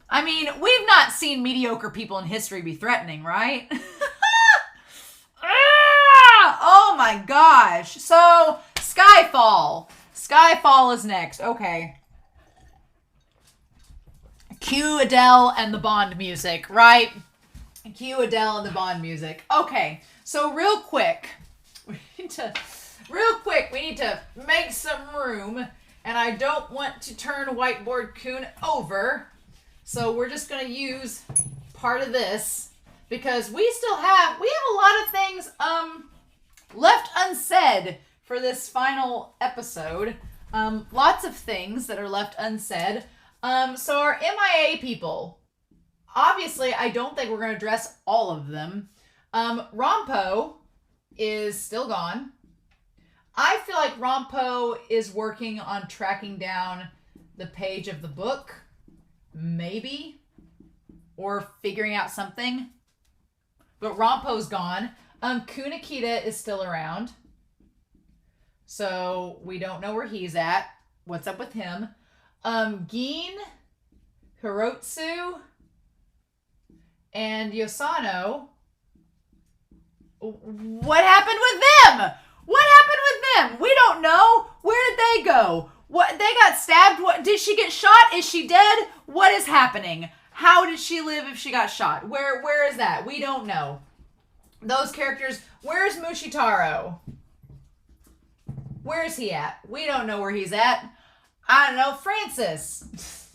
I mean, we've not seen mediocre people in history be threatening, right? Oh my gosh. So, Skyfall. Skyfall is next. Okay. Cue Adele and the Bond music, right? Cue Adele and the Bond music. Okay, so real quick, we need to make some room, and I don't want to turn Whiteboard Coon over, so we're just going to use part of this, because we have a lot of things left unsaid for this final episode. Lots of things that are left unsaid. So our MIA people, obviously, I don't think we're going to address all of them. Rompo is still gone. I feel like Rompo is working on tracking down the page of the book, maybe, or figuring out something. But Rompo's gone. Kunakita is still around. So we don't know where he's at. What's up with him? Gin, Hirotsu, and Yosano. What happened with them? What happened with them? We don't know. Where did they go? What, they got stabbed? What, did she get shot? Is she dead? What is happening? How did she live if she got shot? Where is that? We don't know. Those characters. Where's Mushitaro? Where's he at? We don't know where he's at. I don't know. Francis.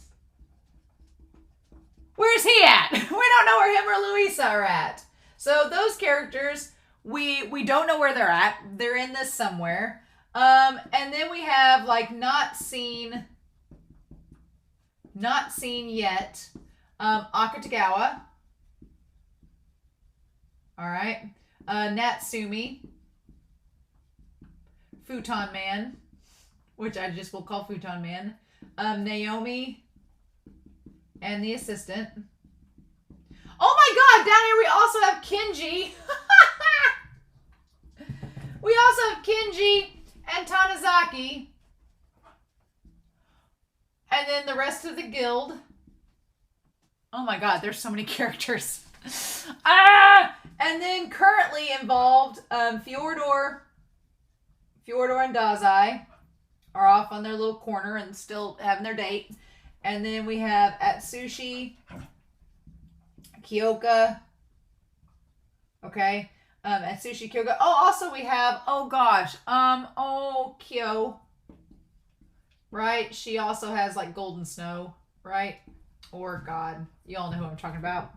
Where's he at? We don't know where him or Luisa are at. So those characters, we don't know where they're at. They're in this somewhere. And then we have like not seen yet. Akutagawa. All right. Natsumi. Futon Man, which I just will call Futon Man. Naomi. And the assistant. Oh my god, down here we also have Kenji. We also have Kenji and Tanizaki. And then the rest of the guild. Oh my god, there's so many characters. And then currently involved, Fyodor and Dazai. are off on their little corner and still having their date. And then we have Atsushi, Kyoka. Okay. Atsushi, Kyoka. Oh, also we have, Kyo. Right? She also has like Golden Snow, right? Or God. You all know who I'm talking about.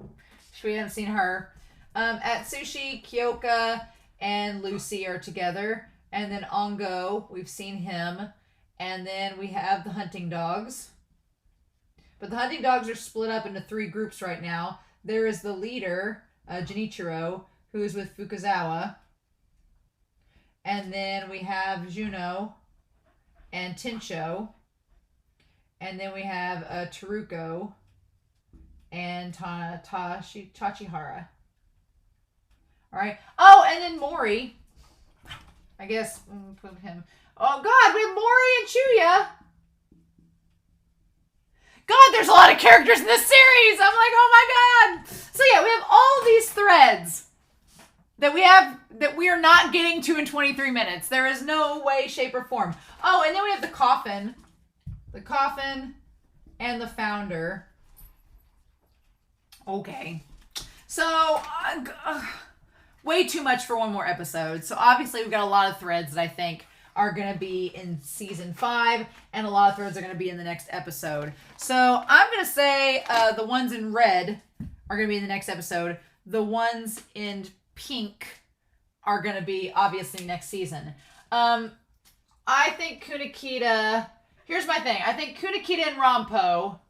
We haven't seen her. Atsushi, Kyoka, and Lucy are together. And then Ongo, we've seen him. And then we have the hunting dogs. But the hunting dogs are split up into 3 groups right now. There is the leader, Junichiro, who is with Fukuzawa. And then we have Juno and Tencho. And then we have Teruko and Tachihara. All right. Oh, and then Mori. I guess we'll put him. Oh, God, we have Mori and Chuya. God, there's a lot of characters in this series. I'm like, oh my God. So yeah, we have all these threads that we are not getting to in 23 minutes. There is no way, shape, or form. Oh, and then we have the coffin and the founder. Okay. So, way too much for one more episode. So obviously we've got a lot of threads that I think are going to be in season 5, and a lot of threads are going to be in the next episode. So I'm going to say the ones in red are going to be in the next episode. The ones in pink are going to be obviously next season. I think Kunikita, here's my thing. I think Kunikita and Rampo,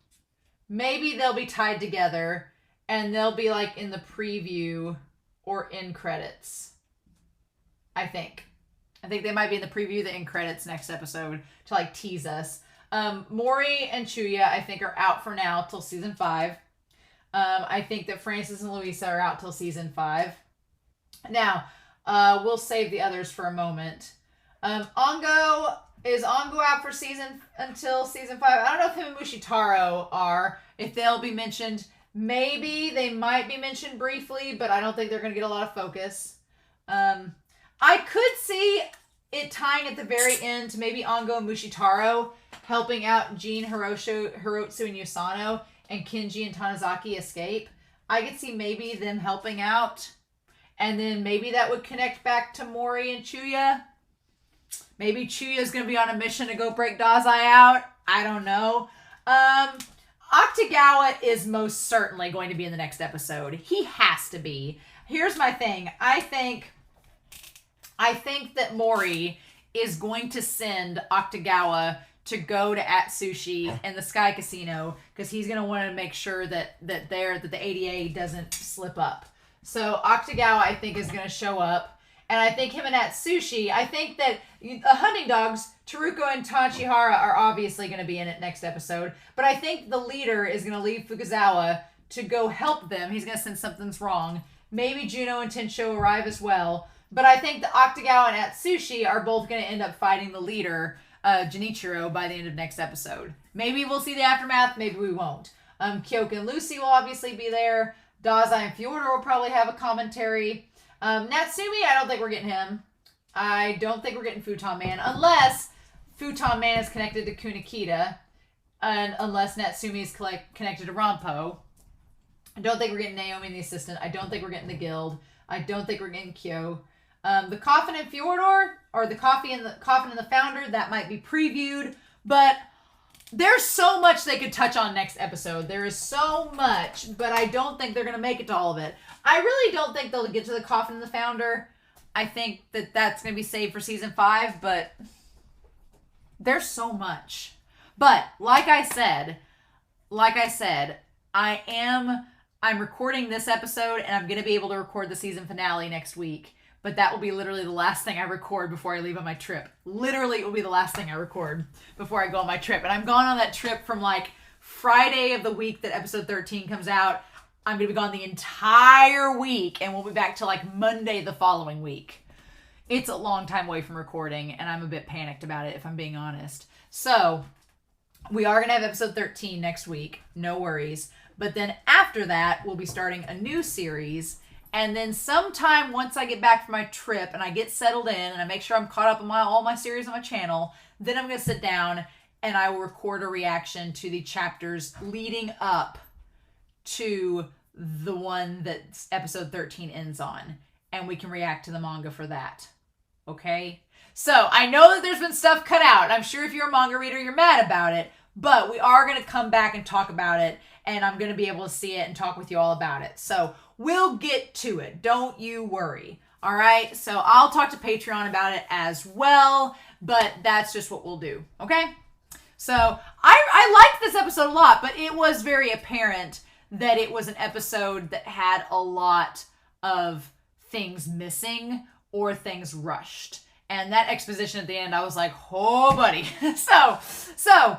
maybe they'll be tied together and they'll be like in the preview or in credits. I think they might be in the preview, the end credits next episode to like tease us. Mori and Chuya, I think, are out for now till season 5. I think that Francis and Luisa are out till season 5. Now, we'll save the others for a moment. Ongo, is Ongo out for until season 5? I don't know if him and Mushitaro are, if they'll be mentioned. Maybe they might be mentioned briefly, but I don't think they're going to get a lot of focus. I could see it tying at the very end to maybe Ongo and Mushitaro helping out Jin, Hirotsu, and Yusano, and Kenji and Tanizaki escape. I could see maybe them helping out, and then maybe that would connect back to Mori and Chuya. Maybe Chuya's going to be on a mission to go break Dazai out. I don't know. Octagawa is most certainly going to be in the next episode. He has to be. Here's my thing. I think that Mori is going to send Octagawa to go to Atsushi and the Sky Casino because he's going to want to make sure that the ADA doesn't slip up. So Octagawa, I think, is going to show up. And I think him and Atsushi, I think that the hunting dogs, Teruko and Tachihara, are obviously going to be in it next episode. But I think the leader is going to leave Fukuzawa to go help them. He's going to sense something's wrong. Maybe Juno and Tensho arrive as well. But I think the Octagawa and Atsushi are both going to end up fighting the leader, Junichiro, by the end of next episode. Maybe we'll see the aftermath. Maybe we won't. Kyoka and Lucy will obviously be there. Dazai and Fyodor will probably have a commentary. Natsumi, I don't think we're getting him. I don't think we're getting Futon Man, unless Futon Man is connected to Kunikita, and unless Natsumi is connected to Rampo. I don't think we're getting Naomi and the assistant. I don't think we're getting the guild. I don't think we're getting Kyo. The Coffin and Fyodor, or the Coffin and the Founder, that might be previewed, but there's so much they could touch on next episode. There is so much, but I don't think they're going to make it to all of it. I really don't think they'll get to the Coffin and the Founder. I think that that's going to be saved for season 5, but there's so much. But like I said, I'm recording this episode and I'm going to be able to record the season finale next week. But that will be literally the last thing I record before I leave on my trip. Literally, it will be the last thing I record before I go on my trip. And I'm going on that trip from like Friday of the week that episode 13 comes out. I'm going to be gone the entire week, and we'll be back to like Monday the following week. It's a long time away from recording, and I'm a bit panicked about it, if I'm being honest. So, we are going to have episode 13 next week. No worries. But then after that, we'll be starting a new series, And then sometime once I get back from my trip and I get settled in and I make sure I'm caught up on all my series on my channel, then I'm going to sit down and I will record a reaction to the chapters leading up to the one that episode 13 ends on. And we can react to the manga for that. Okay? So I know that there's been stuff cut out. I'm sure if you're a manga reader, you're mad about it. But we are going to come back and talk about it. And I'm going to be able to see it and talk with you all about it. So we'll get to it. Don't you worry. All right? So I'll talk to Patreon about it as well. But that's just what we'll do. Okay? So I liked this episode a lot. But it was very apparent that it was an episode that had a lot of things missing or things rushed. And that exposition at the end, I was like, oh, buddy. So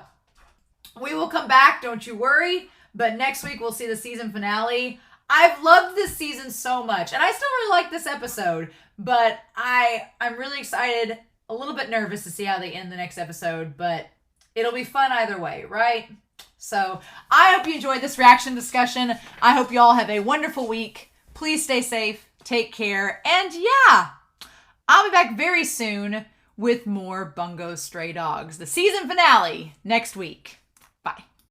we will come back. Don't you worry. But next week, we'll see the season finale. I've loved this season so much. And I still really like this episode. But I'm really excited, a little bit nervous to see how they end the next episode. But it'll be fun either way, right? So I hope you enjoyed this reaction discussion. I hope you all have a wonderful week. Please stay safe. Take care. And yeah, I'll be back very soon with more Bungo Stray Dogs. The season finale next week.